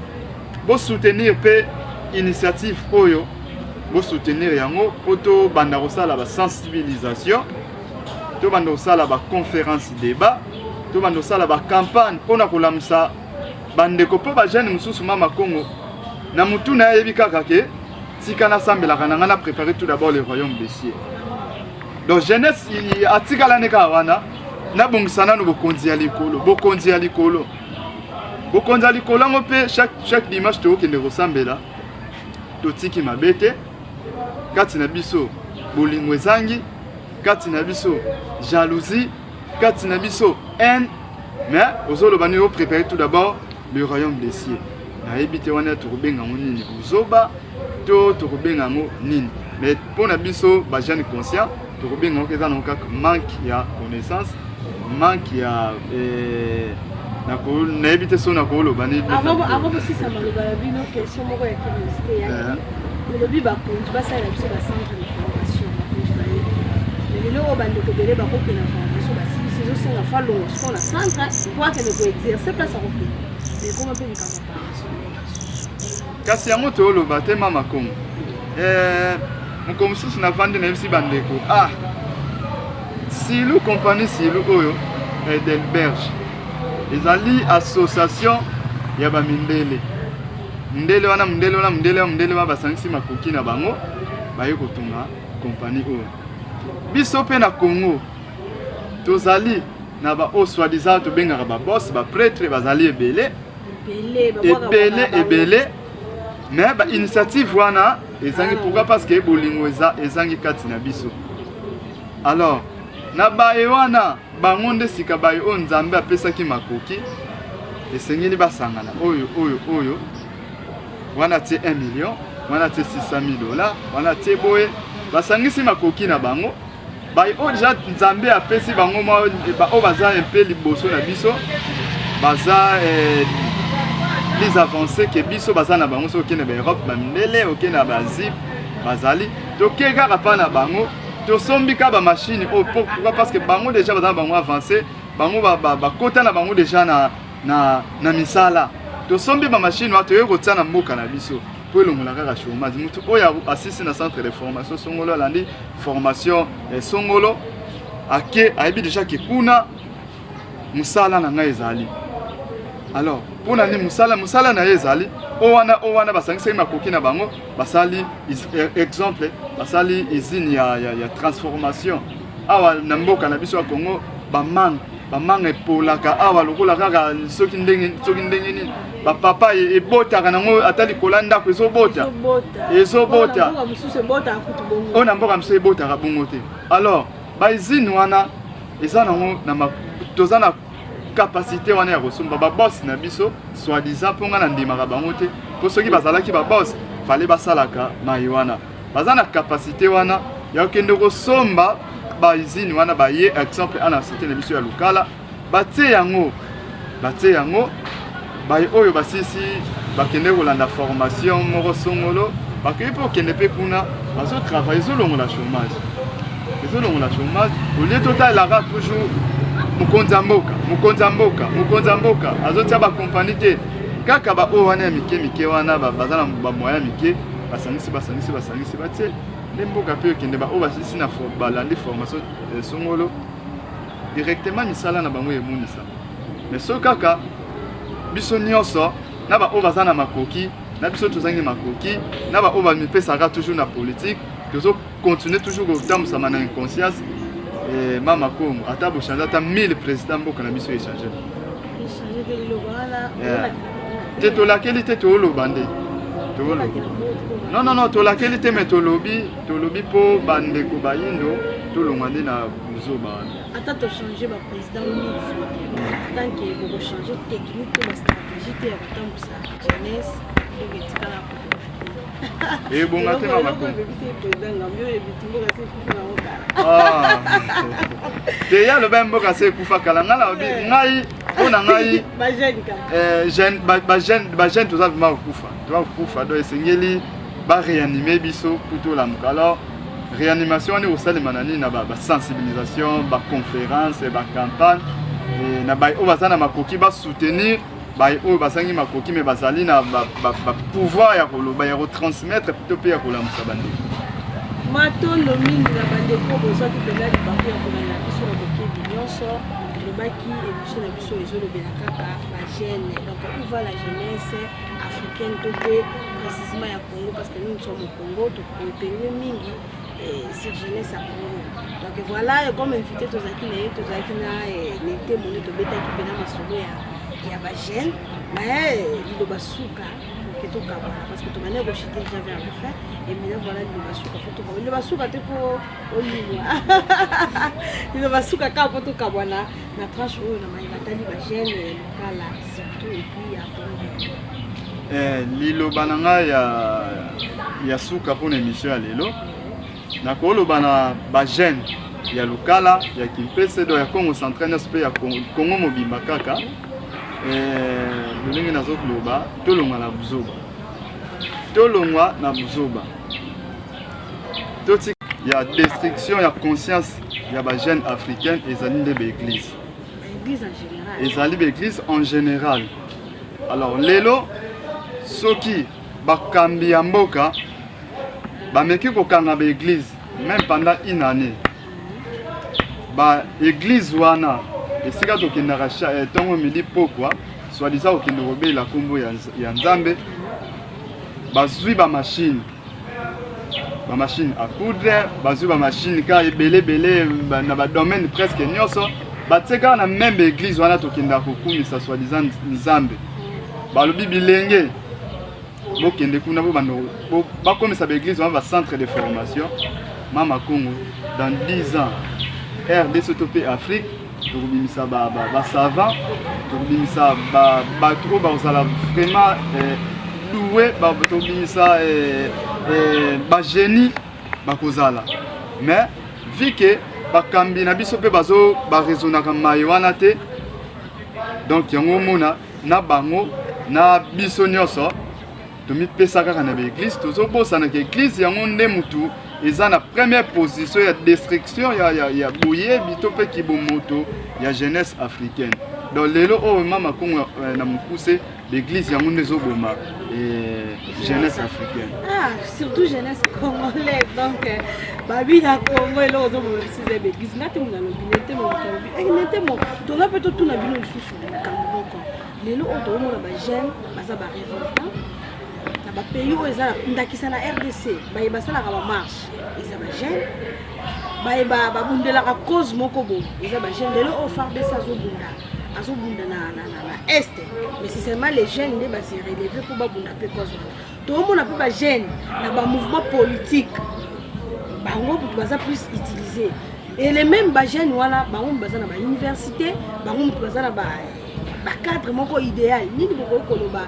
bo soutenir pe initiative oyo bo soutenir yango poto banda kosala ba sensibilisation to banda kosala ba conférence débat to banda kosala ba campagne pona kolamisa bandeko po ba jeune mususu mama Congo na mutu na yebi kaka ke tika na sambela kana ngana préparer tout d'abord le royaume des cieux. Donc jeunesse atikala neka wana na bongisana no bokonzi ya likolo bokonzi ya likolo ngo pe chaque dimanche to kende kosambela to tiki mabete kati na biso bolingo ezangi kati na biso jalousie kati na biso haine mais ozolo bani yo préparer tout d'abord le royaume des cieux na ebité wana to kobenga nini buzoba to kobenga ngo nini mais pour na biso ba jeune conscient to kobenga ngo eza na kaka manque ya connaissance manque ya na ebité so na ko lo bani avant aussi ça maloba bino question moko ya curiosité ya le biba kontu basa na biso ba centre de formation mais le lo bande ko bele ba ko ke na formation ba si zo senga falo so na centre pour que ne ko exercer place à repos mais comment peut ni kasi yango to lo ba te mama Congo mukomususu na vande na bisi bandeko silu compagnie silu oyo Edelberge ezali association ya ba mindele mundele wana basangisi makoki na bango baye kotunga compagnie oyo biso pe na Congo tozali na ba o soi-disant to bengaka ba boss ba prêtre bazali ebele mais ba initiative wana ezangi pourquoi parce que bolingo ezangi kati na biso. Alors na baye wana bango nde sika baye o nzambe apesaki makoki esengeli basangana oyo wana tie 1 million wana tie $600,000 wana tie boye basangisi makoki na bango baye o déjà nzambe apesi bango ba o baza un peu liboso na biso baza les avancées que biso baza na bango so kene ba Europe ba mindele o kene ba Asie bazali to keka pa na bango to sombika ba machine pourquoi parce que bango déjà baza bango avancé bango ba kota na bango déjà na misala to sombi ba machine wato yo kotia na mboka na biso po elongola kaka chômage mutu oyo assiste na centre de formation songolo landi formation songolo ake ayebi déjà ke kuna musala na ngai ezali. Alors pona ni musala na ezali owana basangisa makoki na bango basali exemple basali usine ya transformation awa na mboka na biso ya Congo bamanga epolaka awa lokola kaka soki ndenge nini bapapa ebotaka nango ata likolo ndako ezobota oyo na mboka mosusu ebotaka bongo te. Alors bausine wana eza nango toza na capacité wana ya kosomba baboss na biso soi-disant mponga na ndimaka bango te mpo soki bazalaki baboss fale basalaka mai wana baza na capacité wana ya kokende kosomba bausine wana baye exemple ana cité na biso ya Lukala batie yango baye oyo basisi bakende kolanda formation moko songolo bakei mpo okende mpe kuna bazotravaille ezolongola chômage olie totalaka toujours mokonzi ya mboka azotia bakompani te kaka baoyo wana ya mike wana baza na bamoya mike basangisi batie nde mboka mpe okende baoyo basisi na balandi formation songolo directement misala na bango emonisa mais so kaka biso nyonso na baoyo baza na makoki na biso tozangi makoki na baoyo bamipesaka toujours na politique tozo continuer toujours kotambusa na inconscience mama Congo ata bochange ata 1000 président mboka na biso échanger te tolakeli te tooloba nde non tolakeli te mais tolobi mpo bandeko bayindo tolongwa nde na buzoba wana ata tochanger baprésident 1000 fois tant que bokochanger technique to bastratégie te ya kotambusa jeunesse toketikala ebonga te mama Congo te ya loba mboka se ekufa kala nga na ngai mpona ngai bagene toza vraimen kokufa donc esengeli baréanime biso kutolamuka. Alors réanimation wana ekosalema na nini na basensibilisation baconférence bacampagne na baye oyo baza na makoki basoutenir baye oyo basangi makoki me bazali na pouvoir ya koloba ya kotransmettre plutôt mpe ya kolamusa bandeko matondo mingi na bandeko bozwaki mpenza libango ya kolanda biso na bokebi nyonso elobaki émission na biso ezolobela kaka bagene donc où va la jeunesse africaine to mpe précisément ya Congo parce que nous sommes au Congo tokoepenge mingi sur jeunesse ya Congo. Donc voilà, comme invité tozalaki na nete moni tobetaki mpena masolo ya bagene mais liloba suka ke tokabwana parce que tomane kochite déjà vers la fin et maintenant voilà liloba suka po tokabwana liloba suka te po olimwa liloba suka kaka po tokabwana na tranche oyo na mai batali bagene lokala surtout et puis ya Congo liloba na ngai ya suka mpona émission ya lelo nakoloba na bagene ya Lukala ya Kimpese do ya Congo central nyonso mpe ya Congo mobimba kaka lolenge nazokoloba tolongwa na buzoba toti ya destruction ya conscience ya bagene africaine ezali nde baeglise ezali baeglise en général. Alors lelo soki bakambi ya mboka bameki kokanga baeglise même pendant une année baeglise wana esika tokendaka ntongo midi pokwa soi-disant kokende kobela nkombo ya Nzambe bazwi bamashine à coudre bazwi bamashine kaka ebelebele na badomaine presque nyonso batie kaka na même baeglise wana tokendaka kokumisa soi-disant Nzambe balobi bilenge bokende kuna bo bakomisa baeglise wana bacentre de formation mama Congo dans 10 ans RDC to mpe Afrique tokobimisa basavant tokobimisa bato oyo bazala vraiment doué tokobimisa bagénie bakozala mais vu ke bakambi na biso mpe baresonaka mai wana te donc yango omona na bango na biso nyonso tomipesa kaka na baeglise tozobosanaka eglise yango nde mutu eza na première position ya destruction ya boyebi to mpe kibomoto ya jeunesse africaine. Donc lelo oyo mama Congo na mokuse l'église yango nde ezoboma jeunesse africaine. Surtout jeunesse congolaise. Donc babi na Congo elo ozoboma bisize l'église ngate mona lobinete mo nete mo tonga pe to tuna bino lisusu kamoko lelo oto mona ba jeune baza ba révoltant ba pays où eza ndakisa na RDC ba sala ka marche eza ba jeune ba bundela ka cause moko bo eza ba jeune lelo au phare de azobunda na est mais c'est seulement les jeunes nde basi relevé pour babunda pe cause to mona pe ba jeune na ba mouvement politique bango butu baza plus utilisé et les mêmes ba jeunes wana bango baza na ba université bango butu baza na ba cadre moko idéal nini boko koloba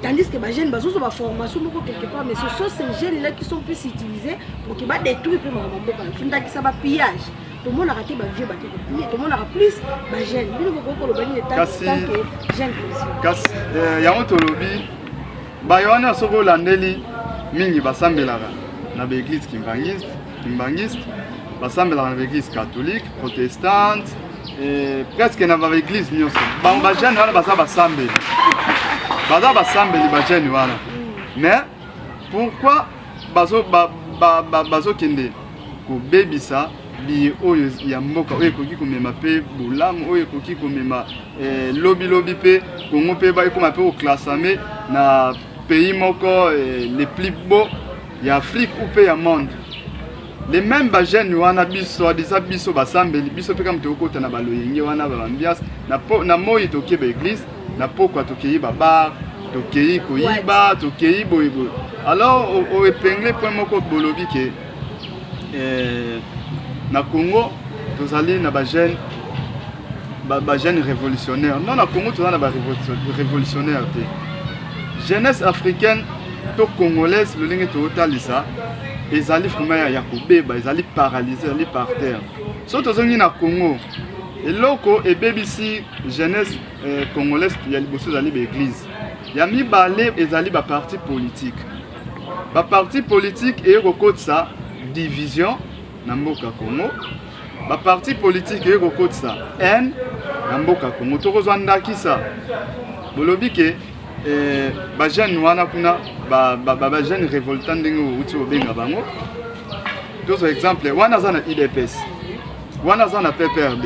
tandis que ba jeunes bazo ba formation moko quelque part mais ce sont ces jeunes là qui sont plus utilisés pour que ba détruire pe mama mboka ndaki sa ba pillage tout le monde a raté ba vieux ba piller tout le monde a plus ba jeunes nini boko koloba ni tant que jeune kasi yango tolobi ba yona soko landeli mingi basambelaka na ba église kimbangiste basambelaka na ba église catholique protestante et presque na ba église nyonso ba jeune wana baza basambeli ba jeune wana mais pourquoi bazo kende ko bebisa bi oyo ya mboka oyo ekoki komema pe bolamu oyo ekoki komema lobi pe kongo pe ba ekoma pe au classement na pays moko les plus beaux ya Afrique ou pe ya monde les mêmes ba jeunes wana biso adisa biso basambeli biso pe kam tokota na baloyenge wana ba ambiance na moyi toke ba église na pokwa tokei ba bar tokei koyiba tokei boyebo alors au épinglé point moko bolobi ke na Congo tozali na ba jeune révolutionnaire non na Congo tozali na ba révolutionnaire te jeunesse africaine to congolaise le linge to talisa ezali vraiment ya kobeba ezali paralysé ezali par terre so tozongi na Congo eloko ebebisi jeunesse congolaise ya liboso ezali ba église ya mibale ezali ba parti politique ekokotisa division na mboka Congo ba parti politique ekokotisa haine na mboka Congo tokozwa ndakisa bolobi ke ba jeune wana kuna ba jeune révoltant ndenge uti obenga bango tozo exemple wana za na IDPS wana za na PPRD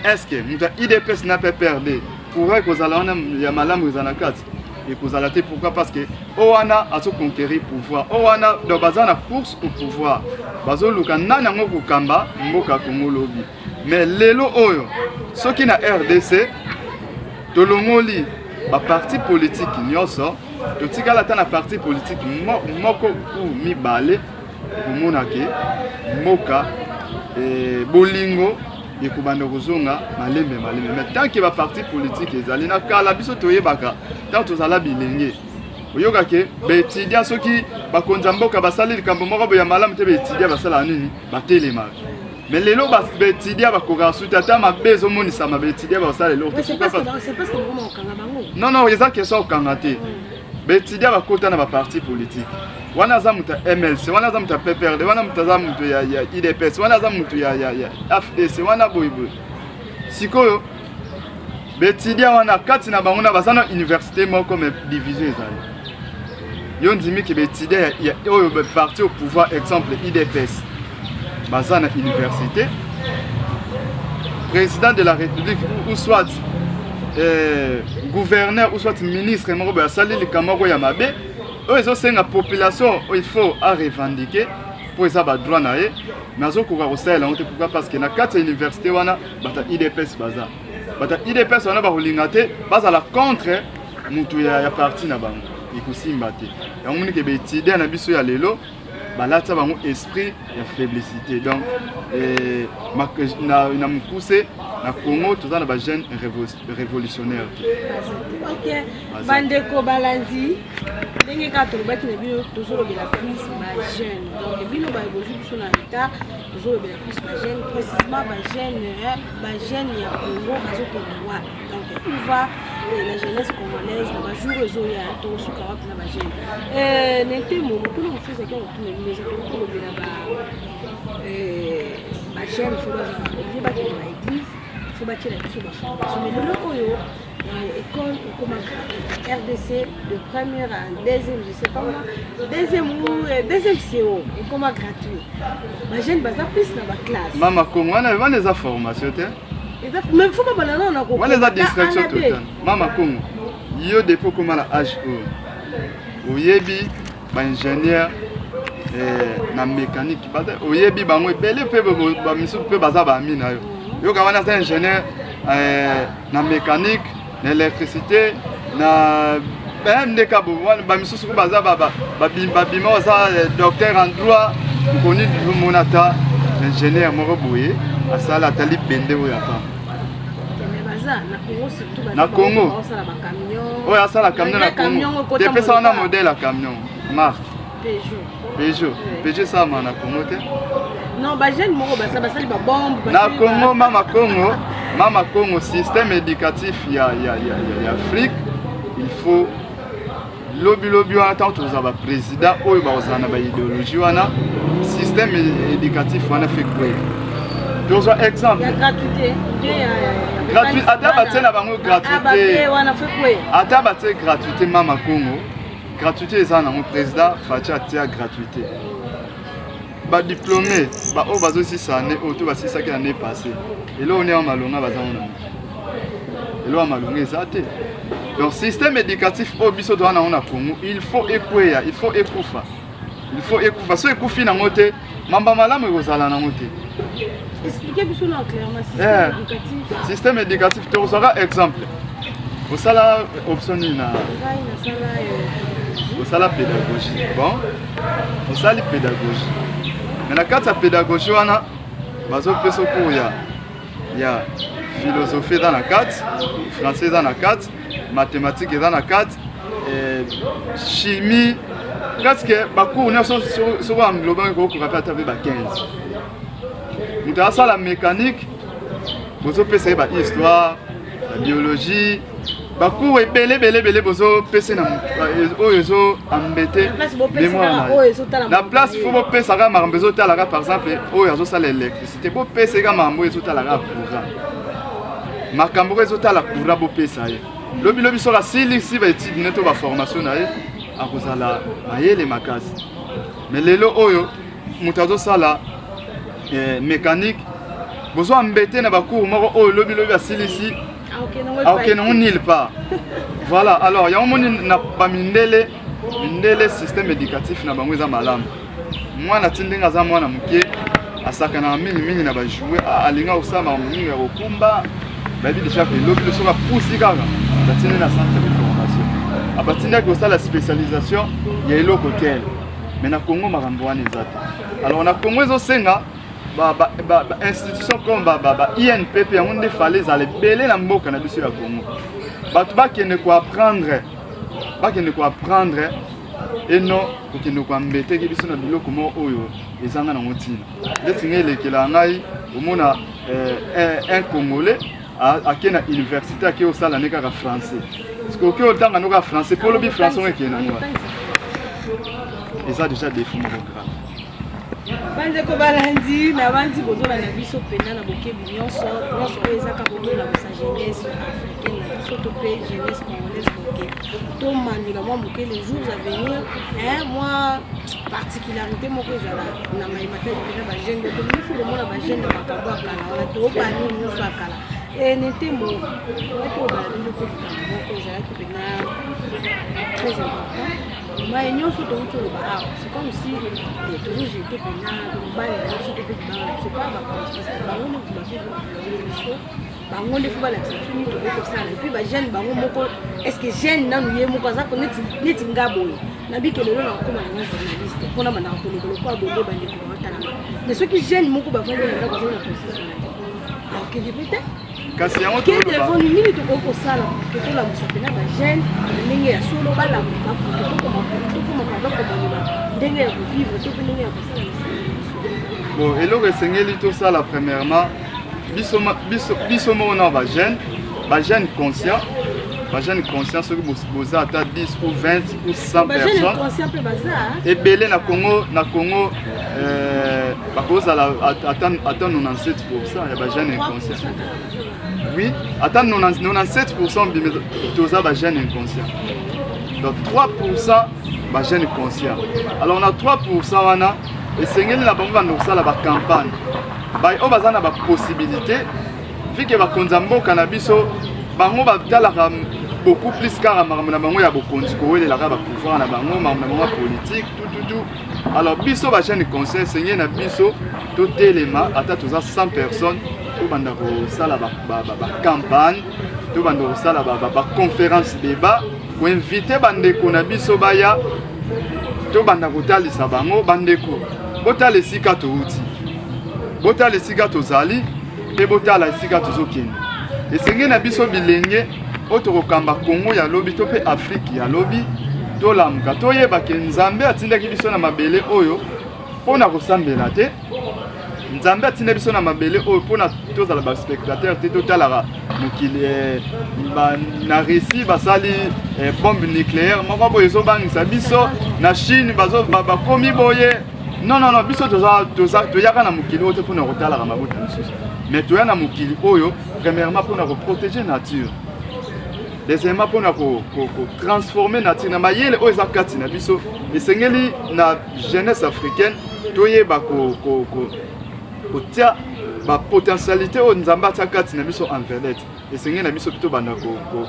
est-ce que muta IDPS na PPRD pourrait kozala wana ya malamu za na kati et kozala te pourquoi parce que owana aso conquérir pouvoir owana do bazana course au pouvoir bazo luka nana ngo kamba mboka Congo lobi mais lelo oyo soki na RDC tolongoli ba parti politique nyonso totikala ta na parti politique moko ou mibale komonake mboka bolingo ekubanda kozonga malembe mais tant que ba parti politique ezali na kala biso toyebaka tant tozala bilenge oyoka ke betidia soki bakonza mboka basali likambo moko ya malamu te betidia basala nini batelema mais lelo betidia bakoka suta ta mabezo monisa mabetidia basala lelo c'est parce que vraiment okanga bango non eza question okanga te betidia bakota na ba parti politique wana za muta MLC wana za muta PPRD wana muta za mutu ya IDPS wana za mutu ya FDC wana boyboy sikoyo betidia wana kati na bango na basana université moko mais division ezali yo ndimi ke betidia ya oyo parti au pouvoir exemple IDPS basana université président de la République ou soit gouverneur ou soit ministre moko ba sali likamoko ya mabe oyo c'est la population il faut à revendiquer pour ça ba droit na ye nazo ko ka osala honte pourquoi parce que na kati université wana bata IDPS bata IDPS wana ba holingate baza la contre mutu ya parti na bango ikusimba te ya moni ke betide na biso ya lelo balata bango esprit ya faiblesse donc na mukuse na Congo tozana ba jeune révolutionnaire OK bandeko balanzi ndenge ka tolobaki na bino tozolobela plus ba jeune donc bino ba evolution biso na état tozolobela plus ba jeune précisément ba jeune ya Congo bazokondwa donc on va la jeunesse congolaise na bajour ezoya tosuka wapi na ba jeune nete mo tolo mfuse ke otuna meza tolobela ba jeune faut ba église faut bâtir la question mais le loco école comme RDC de première à deuxième je sais pas deuxième CO et comme gratuit ma jeune basa plus dans ma classe mama Congo on les a formation même faut pas banana on a on les a distraction totale mama Congo yo dépôt comme la âge oyebi ingénieur na mécanique oyebi bango ebele pe bamisu pe baza bami na yo yoka wana za ingénieur na mécanique na électricité na même ndeka bamisu su baza babima baza docteur en droit okoni monata ingénieur moko boye asala atali bende oyo apa na Congo oyo asala camion na Congo depesa wana modèle ya camion marque Peugeot ça na Congo te non ba jeune moko basali ba bombe na Congo mama Congo système éducatif ya Afrique il faut lobi wana tant que za ba président oyo ba ozana ba idéologie wana système éducatif wana fait quoi deux exemple ya gratuité gratuit ata batie na bango gratuité wana fait quoi ata batie gratuité mama Congo gratuité eza na mon président Fatia atia gratuité ba diplômé ba o bazo 6 années auto ba 6 qui année passée et là on est en malonga baza on et là malonga ezate donc système éducatif au biso doit na on a Congo il faut écouer il faut écoufa so écoufi na ngote mamba malamu ekozala na ngote expliquez biso na clairement système éducatif te osara exemple au sala option na au sala pédagogie bon au sala pédagogie mais la carte pédagogie wana bazo peso cours ya philosophie dans la carte français dans la carte mathématiques dans la carte chimie parce que bacours ne sont sur un global ko ko rapata ba 15 muta sala mécanique bozo pesa ba histoire la biologie bacours ebele bozo pesa na oyo zo ambete mémoire la place faut bo pesa ga marambezo tala par exemple oyo azo sala électricité bo pesa ga mambo ezo tala ga courant makambo ezo tala courant bo pesa ye lobi so la sili si ba étude neto ba formation na ye akozala mayele makasi mais lelo oyo mutazo sala mécanique bozo ambete na bacours moko oyo lobi asilisi ok non nulle part voilà alors ya omoni na ba mindele système éducatif na bango eza malamu mwana tindinga za mwana muke asaka na mingi na ba jouer alinga osama mingi ya kokumba babi déjà que lobi soka pousi kaka batine na centre de formation abatinda ko sala spécialisation ya eloko tel mais na Congo makambo wana ezata alors na Congo ezo senga institution comme INPP ya monde fallait za lebele na mboka na biso ya Congo batu bakende ko apprendre et non kokende ko ambete ke biso na biloko mo oyo ezanga na motina ndetingele kela ngai omona un Congolais à na université qui au sala neka ka français parce que au tanga no ka français pour le bi français on est na ngwa et ça déjà des fonds grave bande ko balandi na bandi bozola na biso pena na bokebi nyonso eza ka bozola na sa jeunesse africaine na biso to pe jeunesse congolaise boke to mandela moi boke les jours à venir moi particularité moko ezala na maimata de ba jeune de tout le monde ba jeune de makambo akala wala to ba ni nyonso akala n'était mon très important. Mais nous sommes c'est comme si toujours j'étais c'est pas est-ce que jeune na nuye moko za neti ngabo na bike lelo na koma na journaliste pona bana ko le ko abonde bande ko tala mais ceux qui jeune moko ba fanya na ko na processus alors que peut-être kasi yango to ba nini to ko sala to la musapena ba jeune ndenge ya solo bala to ko ndenge ya vivre to ndenge ya sala bon eloko esengeli to sala premièrement biso mona ba jeune conscient. Les jeunes conscients, ceux qui posent à 10 ou 20 ou 100 personnes. Et belé na Congo, attend 97%, il y a des jeunes inconscients. Oui, attend 97% de jeunes inconscients. Donc 3% de jeunes conscients. Alors on a 3% et c'est une campagne. On a une possibilité, vu que le cannabis, bango batalaka beaucoup plus car na bango ya bokonzi ko la ka ba pouvoir na bango na bango politique tout. Alors biso ba chaîne conseil seigneur na biso to telema ata toza 100 personnes to banda ko sala ba campagne to banda ko sala ba conférence débat ko inviter bande ko na biso baya to banda ko talisa bango bande ko botala esika to uti botala esika to zali pe botala esika to zokende esengeli na biso bilenge otokokamba Congo ya lobi to pe Afrique ya lobi to lamuka toyeba ke Nzambe atindaki biso na mabele oyo pona kosambela te Nzambe atindaki biso na mabele oyo pona tozala ba spectateur te totalaka mokili na Russie basali bombe nucléaire moko boye ezobangisa biso na Chine bakomi boye non biso toyaka na mokili oyo te pona kotalaka mabota misusu mais toya na mokili oyo premièrement pona protéger nature deuxièmement pona transformer nature na mayele oyo eza kati na biso esengeli na jeunesse africaine toyeba kotia bapotentialité oyo Nzambe atia kati na biso en vedette esengeli na biso to banda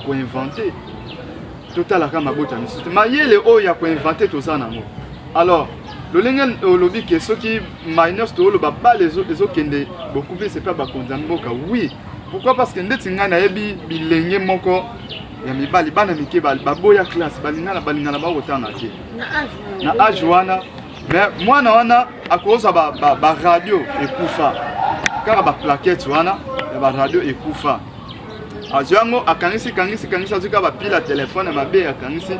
koinvente totalaka mabota misusu te mayele oyo ya koinvente toza nango alors lolenge olobi ke soki miners to oloba bale ezokende beaucoup plus c'est pas bakonza mboka oui pourquoi parce que ndeti ngai nayebi bilenge moko ya mibali bana mike baboya classe balingana bakotanga te na age wana mais mwana wana akoza ba radio ekufa kaka ba plaquette wana ya ba radio ekufa ajango akangisi azuka ba pile ya telefone mabe akangisi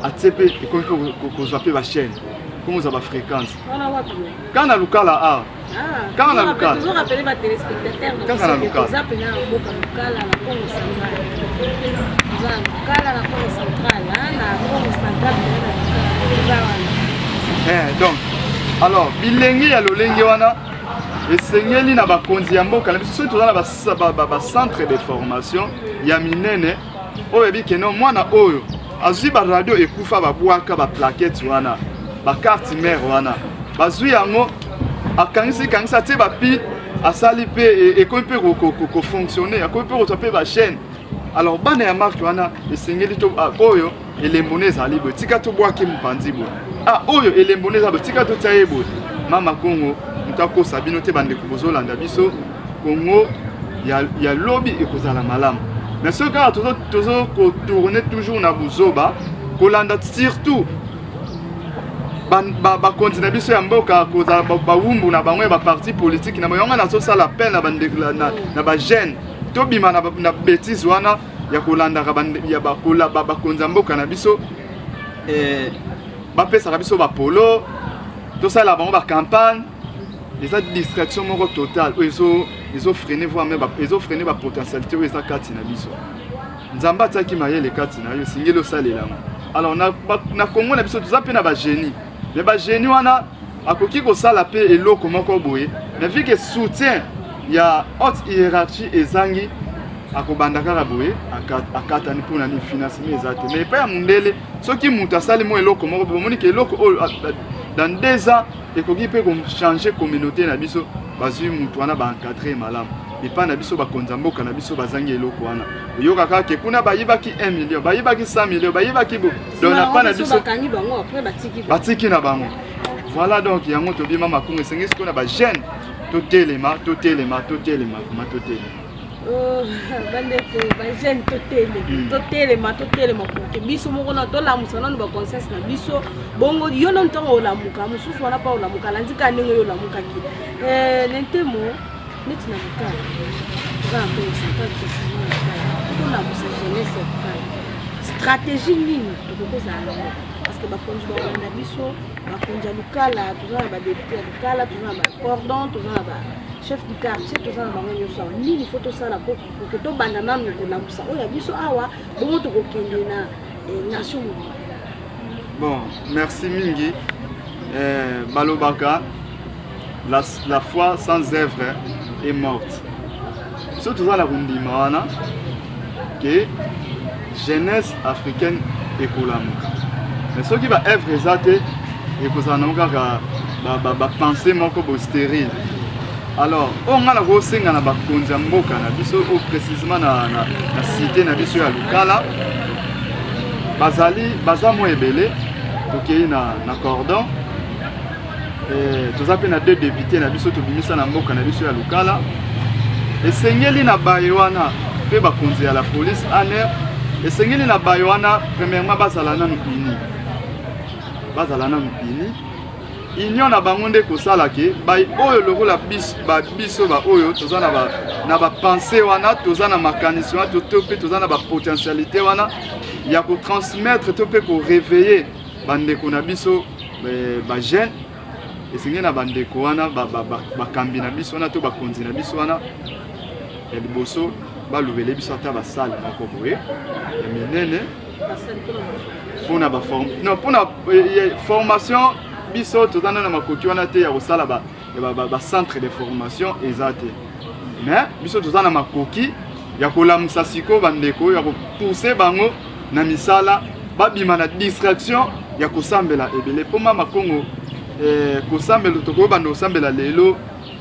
atsepe ekoki kozwa pe ba chaîne comment ça va fréquence quand na lukala quand na lukala toujours rappeler ba téléspectateurs quand na lukala ça peut na boka lukala na Congo central za lukala na Congo central na Congo central donc alors bilengi ya lolenge wana esengeli na bakonzi ya mboka na biso toza na ba centre de formation ya minene oyo bikeno mwana oyo azwi ba radio ekufa babwaka ba plaquette wana ba carte mère wana bazwi yango akangisi te ba pi asali pe ekomi pe ko fonctionner akomi pe ko pe ba chaîne alors bana ya marque wana esengeli to oyo elembone ezali bo tika to bwaki mpanzi bo oyo elembone ezali tika to taye bo mama Congo mutako sabino te bande ko bozolanda biso Congo ya lobby ekozala malamu mais ce gars toujours tourner toujours na buzoba kolanda surtout ba continue biso ya mboka kozala ba wumbu na bango ba parti politique na moyonga na so sala peine na bande na ba jeune to bima na bêtise wana ya kolanda ya ba kola ba konza mboka na biso ba pesa biso ba polo to sala bango ba campagne les distraction moko total ils ont freiné voir même ils ont freiné ba potentialité ou ça kati na biso Nzamba taki mayele kati na yo singelo salela alors na Congo na biso toza pe na ba génie mais ba génie wana akoki ko sala pe eloko moko boye mais vu que soutien ya haute hiérarchie ezangi akobanda kaka boye akata ni pona ni financement ezate mais pas ya mundele soki muta sali mo eloko moko boye moni ke eloko dans 2 ans ekoki pe ko changer communauté na biso bazui mutu wana ba encadrer malamu epa na biso bakonza mboka na biso bazangi eloko wana oyoka kaka ke kuna bayibaki 1 million bayibaki 100 million bayibaki bo dona pa na biso batiki na bango voilà donc yango tobima makungu esengi siko na ba jeune totelema kuma totelema bandeko ba jeune totelema ke biso moko na tolamusa nanu ba conscience na biso bongo yo non ntongo olamuka mususu wana pa olamuka landika ndenge yo olamuka ki lentemo neti na mukala za mpe santa kesi na musa jeunesse stratégie nini tokokoza parce que bakonzi ba biso bakonzi lukala tozana ba député lukala tozana ba cordon tozana ba chef du quartier tozana bango nyonso nini faut tosala pour que tobanda nanu kolamusa oyo biso awa bongo tokokende na nation mobile. Bon, merci mingi Malobaka, la foi sans œuvre est morte. Surtout dans la Rundimana, que jeunesse africaine est colamuka. Mais ce qui va œuvre exate et que ça n'a pas pensé mon comme stérile. Alors on a la kosenga na bakonzi ya mboka na biso o précisément na cité na biso ya Lukala baza mo ebele tokei na cordon toza pe na 2 députés na biso tobimisa na mboka na biso ya Lukala esengeli na baye wana pe bakonzi ya la police aner esengeli na baye wana premièrement bazala nanu ini union na bango nde kosala ke bai oyo lokola biso ba oyo toza na ba pensée wana toza na makanisi wana pe toza na ba potentialité wana ya ko transmettre to pe ko réveiller bandeko na biso ba jeune esengeli na bandeko wana ba kambi na biso wana to bakonzi na biso wana ya liboso balobele biso ata basale moko boye ya minene mpona formation biso tozana na makoki wana te ya kosala ba centre de formation eza te mais biso tozana makoki ya kolamusa siko bandeko ya kopouse bango na misala babima na distraction ya kosambela ebele mpo mama Kongo kosambela tokoyebanda kosambela lelo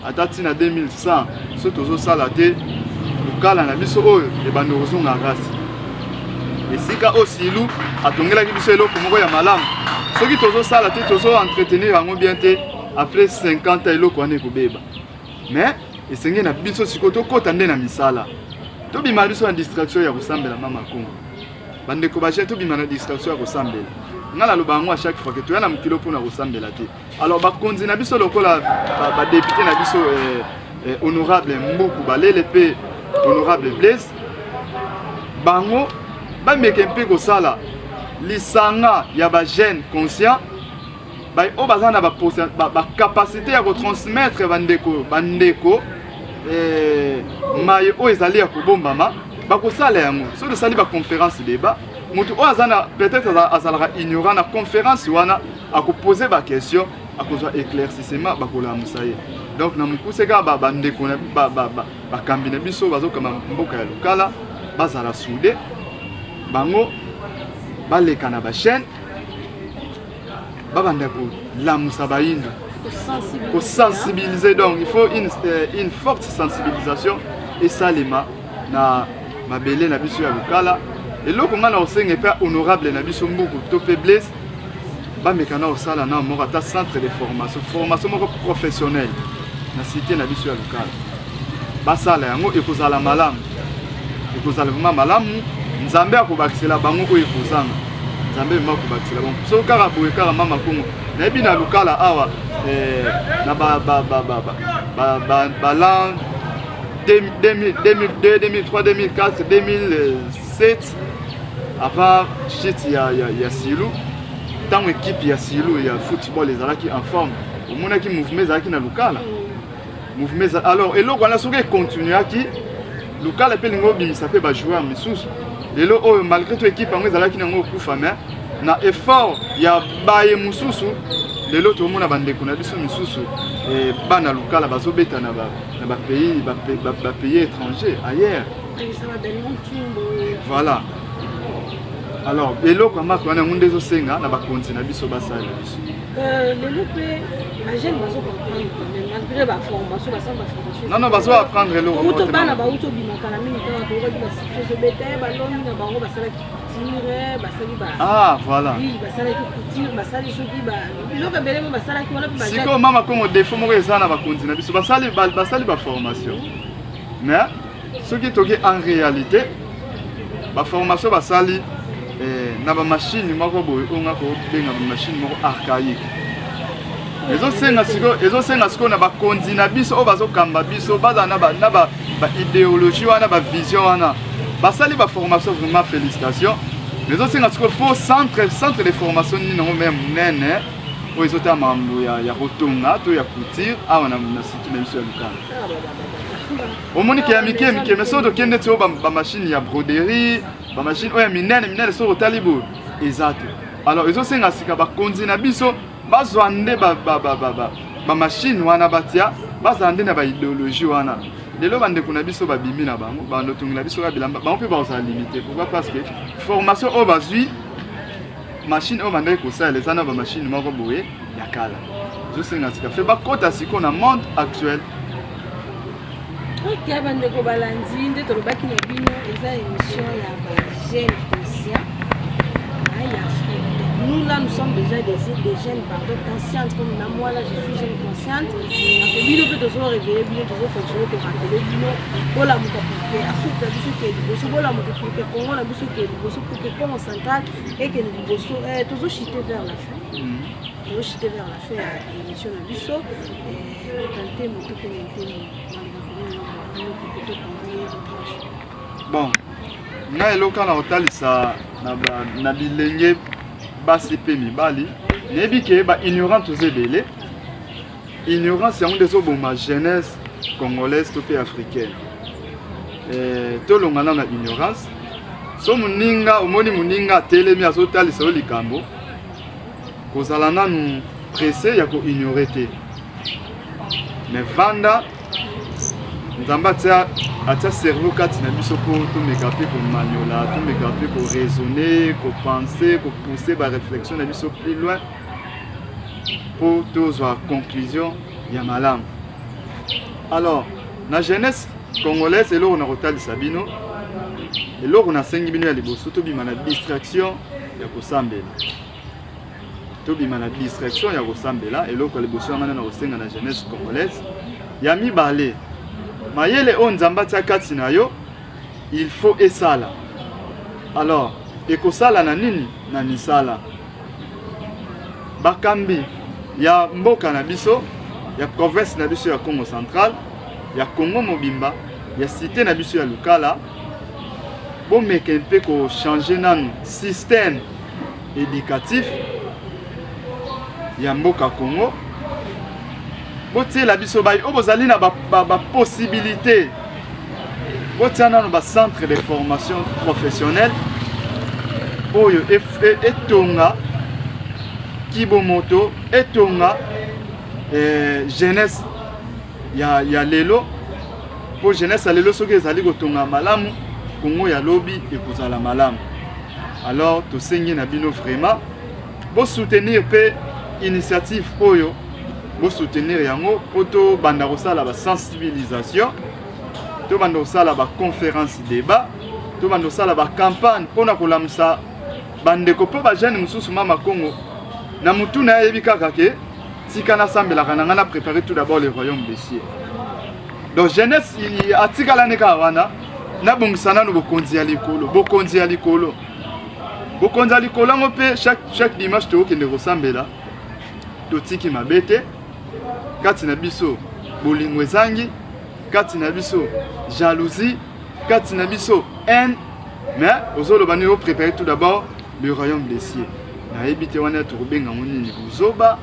ata ntina 2100 so tozosala te Lukala na biso oyo ebanda kozonga grâce esika osilu atongelaki biso eloko moko ya malamu soki tozosala te tozo entretenir yango bien te après 50 ans eloko wana ekobeba mais esengeli na biso siko tokota nde na misala tobima biso na distraction ya kosambela mama Kongo bandeko baje tobima na distraction ya kosambela nga naloba yango à chaque fois ke toya na mokilo mpona kosambela te alors bakonzi na biso lokola badepute na biso honorable Mbuku balele mpe honorable Blaise bango bameke mpe kosala lisanga ya ba jeune conscient ba o bazana ba capacité ya ko transmettre bandeko maye o ezali ya kobombama bakosala yango so de sali ba conférence débat mutu o azana peut-être azalaka ignorant na conférence wana akoposer ba question akozwa éclaircissement bakola musaye donc na mukuseka bandeko na ba kambina biso bazokama mboka ya Lukala bazala soudé bango baleka na ba chaîne babanda ko lamusa bayindo ko sensibiliser. Donc il faut une forte sensibilisation et salima na mabele na biso ya Lukala eloko ngana osenge pe honorable na biso Mbuku to pe Blaise bameka na osala na moko ata centre de formation moko professionnelle na cité na biso ya Lukala basala yango ekozala malamu ekozala vraiment malamu nzambe akobakisela bango oyo ekozanga nzambe makobakisela bango so kaka boye kaka mama Kongo na yebi na Lukala awa na l'an 2002, 2003, 2004, 2007 avant shit ya Silou tant équipe ya Silou ya football les alaki en forme au monde qui mouvement zaki na Lukala mouvement alors et l'autre on a souvent continué qui Lukala pe lingo bimisa pe ba joueur misusu lelo oyo malgré tout équipe ngo zalaki na ngo kufa mais na effort ya baye mususu lelo to mona bandeko na biso misusu et bana Lukala bazobeta na ba pays étrangers ailleurs voilà. Alors lelo kwa mako wana ngunde zo senga na bakonzi na biso basala biso lelo pe la jeune bazo comprendre malgré ba formation basamba formation non bazo apprendre lelo auto bana ba auto bimaka na mingi to ba ba siffler de bête ba lomi na bango basala tire basali ba ah voilà oui basala ki tire basali soki ba lelo bele mo basala ki wala ba siko mama Kongo défaut moko ezana bakonzi na biso basali ba formation mais ce qui toke en réalité ba formation basali na ba machine moko boye onga ko benga ba machine moko archaïque ezosenga siko na bakonzi na biso o bazokamba biso baza na ba idéologie wana ba vision wana basali ba formation vraiment félicitations ezosenga siko fo centre de formation ni non même nene o ezota mambo ya kotonga to ya couture awa na site na biso ya Lukala omoni ke ya mike mais so do kende to ba machine ya broderie ba machine oya minene so rotalibo ezate alors ezosenga sika bakonzi na biso bazwande ba machine wana batia bazande na ba idéologie wana lelo bandeko na biso babimi na bango bando tungila biso ka bilamba bango pe ba limité pourquoi parce que formation o bazui machine o bandeko kosala ezana ba machine moko boye ya kala ezosenga sika fe bakota siko na monde actuel Ok, bandeko balandi nde tolobaki na bino eza émission ya bagene conscient ya Afrique. Nous là nous sommes déjà des jeunes conscientes comme moi là je suis jeune consciente. Donc bino que toujours réveiller bino toujours continuer de rappeler bino bola muka pour Afrique la biso ke liboso bola muka pour que Congo la biso ke liboso pour que Congo central et que liboso toujours chuter vers la fin. Toujours chuter vers la fin émission la biso et tenter moto que bon na eloka na otalisa na bilenge basi pe mibali nebi ke ba ignorant tous ebele ignorance yango nde ezoboma jeunesse congolaise to pe africaine tolongana na ignorance so moninga omoni moninga atelemi azotalisa yo likambo kozala nanu pressé ya koignore te mais vanda nzambe atia cerveau kati na biso mpo tomeka mpe komaniola tomeka mpe koraisonne kopense kopousse baréflexion na biso plus loin mpo tozwa conclusion ya malamu. Alors na jeunesse congolaise eloko na kotalisa bino eloko nasengi bino ya liboso tobima na distraction ya kosambela tobima na distraction ya kosambela eloko ya liboso yangana na kosenga na jeunesse congolaise ya mibale mayele o nzambe atia kati na yo il faut esala. Alors ekosala na nini na misala bakambi ya mboka na biso ya province na biso ya Congo central ya Congo mobimba ya cité na biso ya Lukala bomeke mpe ko changer nanu système éducatif ya mboka Congo botiela biso bai obozali na ba possibilité botiana no ba centre de formation professionnelle oyo etonga kibomoto etonga jeunesse ya lelo po jeunesse ya lelo soki ezali kotonga malamu Congo ya lobi ekozala malamu. Alors tosengi na bino vraiment bo soutenir pe initiative oyo bo soutenir yango poto banda kosala ba sensibilisation to banda kosala ba conférence débat to banda kosala ba campagne pona kolamisa bandeko po ba jeune mususu mama Congo na mutu na yebi kaka ke tika na sambela kana ngana préparer tout d'abord le royaume des cieux. Donc jeunesse atika la neka wana na bongisana no bokonzi ya likolo bokonzi ya likolo ngo pe chaque dimanche to okende kosambela to tiki mabete kati na biso bolingo ezangi kati na biso jalousie kati na biso haine mais ozoloba ni préparer tout d'abord le royaume des cieux na ebite wana to kobenga nini buzoba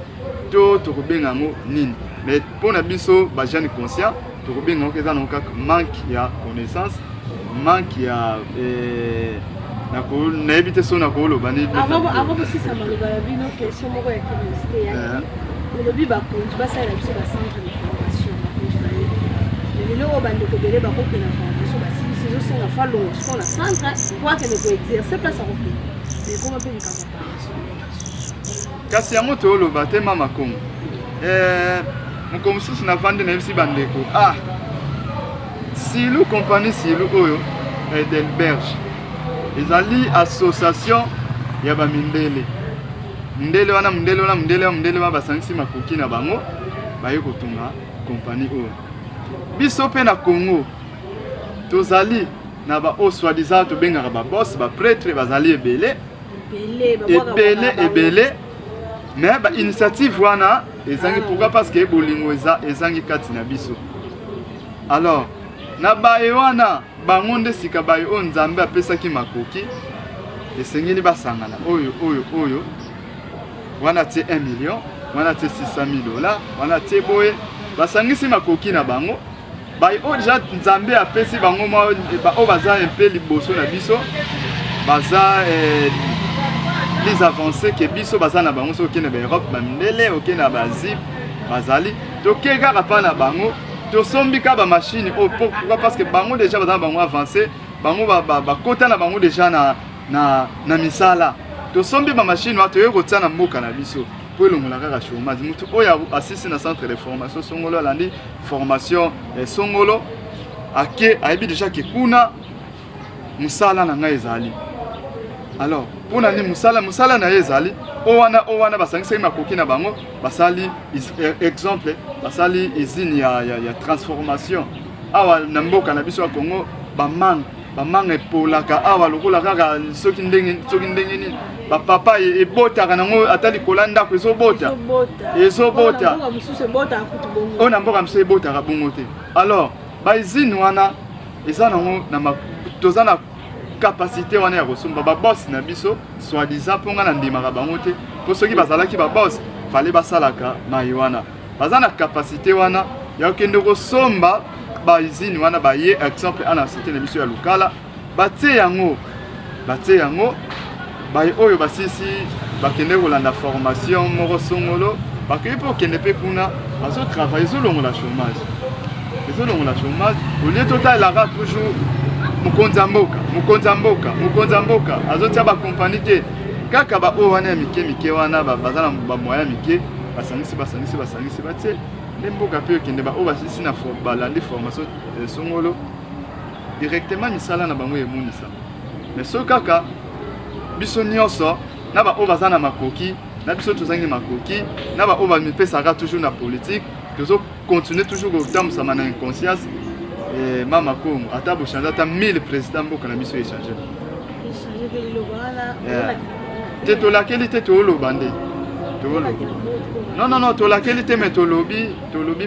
to kobenga nini mais pour na biso ba jeune conscient to kobenga ko eza no kaka manque ya connaissance manque ya na ebite so na koloba ni avant que ça maloba ya bino question moko ya curiosité ya lobi ba konji ba ça la biso ba centre de formation ba konji le lo bande ko bele ba ko na formation ba si c'est aussi na falo so na centre quoi que ne ko exercer place à repos mais comment peut ni kasi ya moto oloba te mama Congo mukomususu na vande na bisi bandeko silu compagnie silu oyo Edelberge ezali association ya ba mindele mindele wana basangisi makoki na bango baye kotunga compagnie oyo biso pe na Congo tozali na ba soi-disant to bengaka ba boss ba prêtre bazali ebele mais ba initiative wana ezangi pourquoi parce que bolingo ezangi kati na biso. Alors na baye wana bango nde sika baye o nzambe apesaki makoki esengeli basangana oyo wana tie 1 million wana tie $600,000 wana tie boye basangisi makoki na bango baye o déjà nzambe apesi bango o baza un peu liboso na biso baza les avancées que biso baza na bango so okende ba Europe ba mindele okende na Asie bazali tokeka kapa na bango tosombi ka ba machine pourquoi parce que bango déjà baza bango avancé bango ba kota na bango déjà na misala tosombi ba machine wa toyo kotia na mboka na biso po elongola kaka chômage mutu oya assisi na centre de formation songolo alandi formation songolo ake ayebi déjà ke kuna musala na ngai ezali. Alors pona ni musala na ezali o wana basangisa makoki na bango basali exemple basali usine ya transformation awa na mboka na biso ya Congo bamanga epolaka awa lokola kaka soki ndenge nini bapapa ebotaka nango ata likolo ndako ezobota ona mboka mosusu ebotaka bongo te. Alors bausine wana eza nango toza na capacité wana ya kosomba baboss na biso soi-disant mponga na ndimaka bango te mpo soki bazalaki baboss fale basalaka mai wana baza na capacité wana ya kokende kosomba bausine wana baye exemple ana cité na biso ya lokala batie yango baye oyo basisi bakende kolanda formation moko songolo bakei mpo okende mpe kuna bazotravaille ezolongola chômage olie totalaka toujours mokonzi ya mboka azotia bakompani te kaka baoyo wana ya mike wana baza na bamoya mike basangisi batie nde mboka mpe okende baoyo basisi na balandi formation songolo directement misala na bango emonisa. Mais so kaka biso nyonso na baoyo baza na makoki na biso tozangi makoki na baoyo bamipesaka toujours na politique tozo continuer toujours kotambusa na inconscience mama Congo ata bochange ata 1000 président mboka na biso échanger te tolakeli te tooloba nde non tolakeli te me tolobi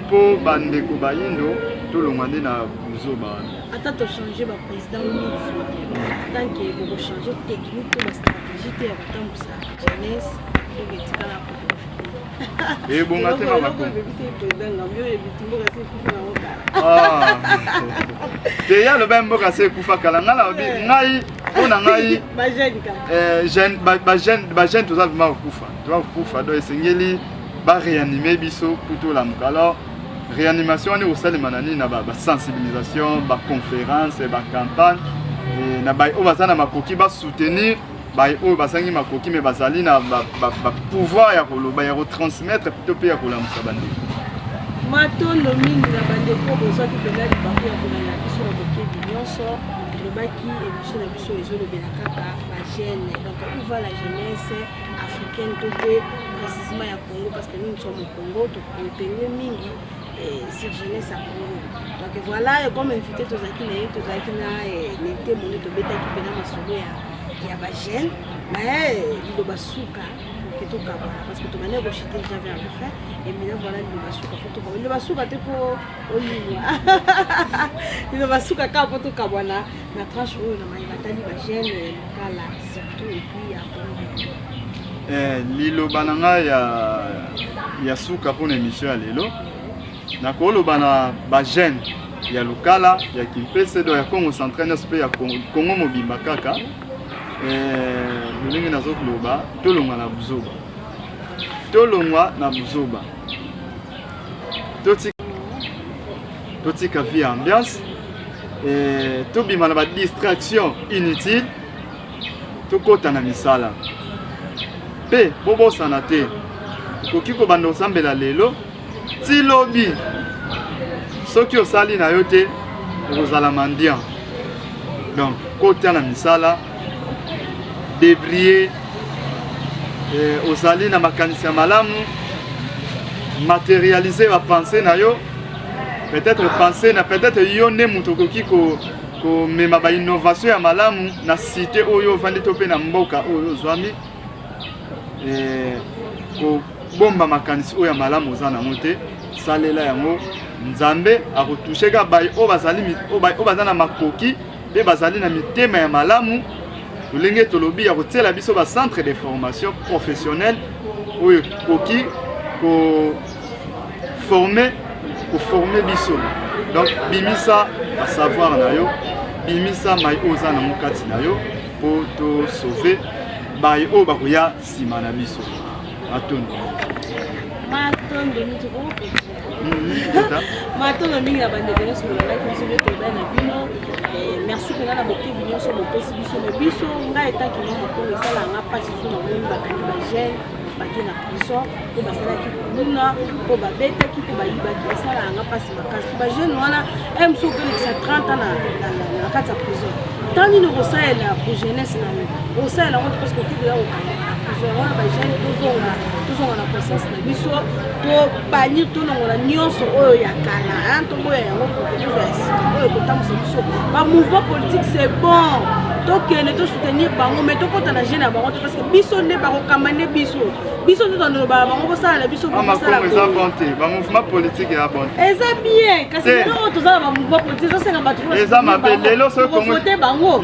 mpo bandeko bayindo tolongwa nde na buzoba wana ata tochange baprésident mille fois tant que bokochange technique to bastratégie te ya kotambusa jeunesse toketikala ebonga te mama Congo te ya loba mboka se ekufa kala ngai mpona ngai bagene toza vraimen kokufa donc esengeli baréanime biso plutôt lamuka. Alors réanimation wana ekosalema na nini na basensibilisation baconférence bacampagne na baye oyo baza na makoki basoutenir baye oyo basangi makoki me bazali na pouvoir ya koloba ya kotransmettre plutôt mpe ya kolamusa bandeko matondo mingi na bandeko bozwaki mpenza libango ya kolanda biso na bokebi nyonso elobaki émission na biso ezolobela kaka bagene donc où va la jeunesse africaine to mpe précisement ya Congo parce que nous sommes au Congo tokoepenge mingi sur jeunesse à Congo. Donc voilà, comme invité tozaki na nete moni tobetaki mpenza masolo ya bagene mais liloba suka parce que tu m'as négocié déjà vers le fait et maintenant voilà il va souka te pour olimwa il va souka ka pour tout kabwana na tranche oyo na mai batali ba jeune kala surtout et puis après liloba nanga ya suka pour émission ya lelo na koloba na ba jeune ya lokala ya Kimpese do ya Congo central na spe ya Congo mobimba kaka ndenge nazokoloba tolongwa na buzoba totika vie ambiance tobima na badistraction inutile tokota na misala mpe bobosana te okoki kobanda osambela lelo ti lobi soki osali na yo te okozala mandian. Donc kota na misala débrier osali na makanisi ya malamu matérialiser ba pensée na yo peut-être penser na peut-être yo ne muto koki ko mema ba innovation ya malamu na cité oyo vandi to pe na mboka oyo zwami ko bomba makanisi oyo ya malamu za na mote salela yango nzambe akotoucher ga bay o bazali o bazana na makoki be bazali na mitema ya malamu Lenge tolobi ya kotiela biso ba centre de formation professionnelle oyo koki ko former biso. Donc bimisa ba savoir na yo, bimisa mai oza na mokati na yo pour to sauver bai o ba koya sima na biso. Atondo. Matondo mitoko. Matondo mingi na bande de so la biso de toba na bino. Merci pour la beauté biso mo pesi biso ngai etaki na moko esala nga pasi so na moni bakani ba jeune bakie na prison po basalaki komuna po babetaki po bayibaki esalanga mpasi makasi po bajeune wana mosu opelekisa 30 ans na kati ya prison ntango nini okosalela po jeunesse na yo okosalela ngo parce que okendela kokanga na prison wana bajeune tozonga na conscience na biso tobani tonongola nyonso oyo ya kala toboya yango tozwa ya sika oyo kotambusa biso bamouvement politique c'est bon tokende tosoutenir bango mais tokota na jeune ya bango te parce que biso nde bakokamba nde biso nde tondolobala bango kosalela biso eza bon te bamouvement politique eza bon te eza bien kasi lelo oyo toza na bamouvement politique tosenga bato eza mabe lelo sokovote bango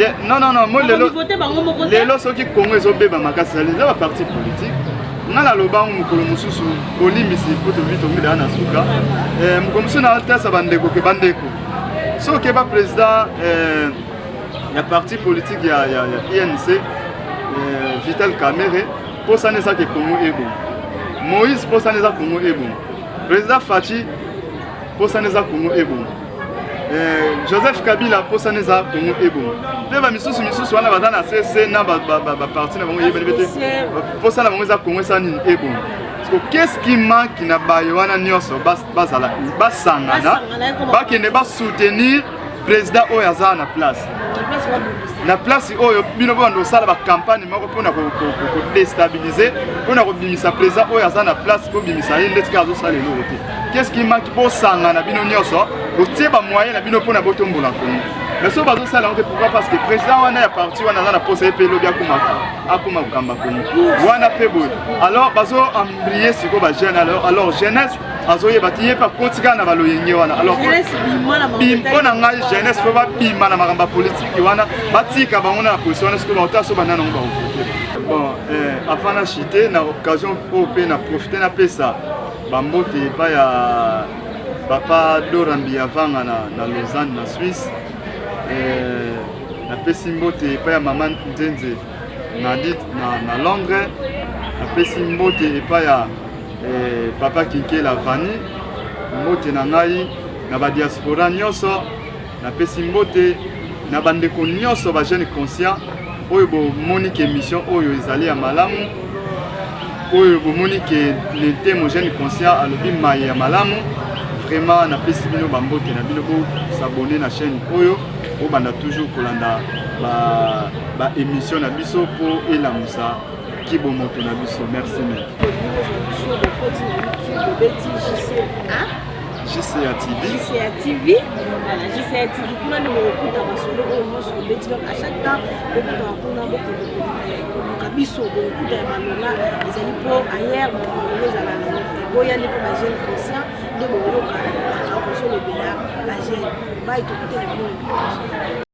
lelo soki kongo ezobeba makasi ezali eza baparti politique nga nalobango mokolo mosusu olimbisi po tobi tomida na suka mokolo mosusu na tesa bandeko ke bandeko soki eba président ya parti politique ya INC Vital Kamerhe posana ezaki Kongo ebongo Moïse posana eza Kongo ebongo président Fachi posana eza Kongo ebongo Joseph Kabila posana eza Kongo ebongo mpe bamisusu wana baza na CC na baparti na bango yebani bete posana bango eza Kongo eza nini ebongo qu'est-ce qui manque na bayo wana nyonso basangana bakende basoutenir président oyo aza na place na place oyo bino bando sala ba campagne moko pona ko déstabiliser pona ko bimisa président oyo aza na place ko bimisa yende tika zo sala lelo te qu'est-ce qui manque pour sanga na bino nyonso otie ba moyen na bino pona botombola ko mais so bazo sala on pourquoi parce que président wana ya parti wana aza na poste EP lobi akoma kamba ko wana pe boy alors bazo embrier siko ba jeune alors jeunesse azoye batiye pa kotika na baloyenge wana alors pona ngai jeunesse faut ba bima na makamba politique wana batika bango na position wana siko ba otaso banana ngo ba voter bon avant na chité na occasion pour pe na profiter na pesa bambote pa ya papa Dorambi avanga na Lausanne na Suisse na pesi mbote pa ya maman Nzenze na Londres na pesi mbote pa ya papa Kinkela Vani mbote na ngai na ba diaspora nyonso na pesi mbote na bandeko nyonso ba jeune conscient oyo bo monique émission oyo ezali ya malamu oyo bo monique le thème jeune conscient alobi mai ya malamu vraiment na pesi bino bambote na bino ko s'abonner na chaîne oyo o banda toujours kolanda ba émission na biso po elamusa kibo moto na biso merci mec JCA TV. Voilà, JCA TV. Pour nous écouter à solo au sur Betty donc à chaque temps on a beaucoup de biso beaucoup de malona les ali pour ailleurs nous allons boya ni pour la jeune conscient de mon local à cause de la jeune va écouter les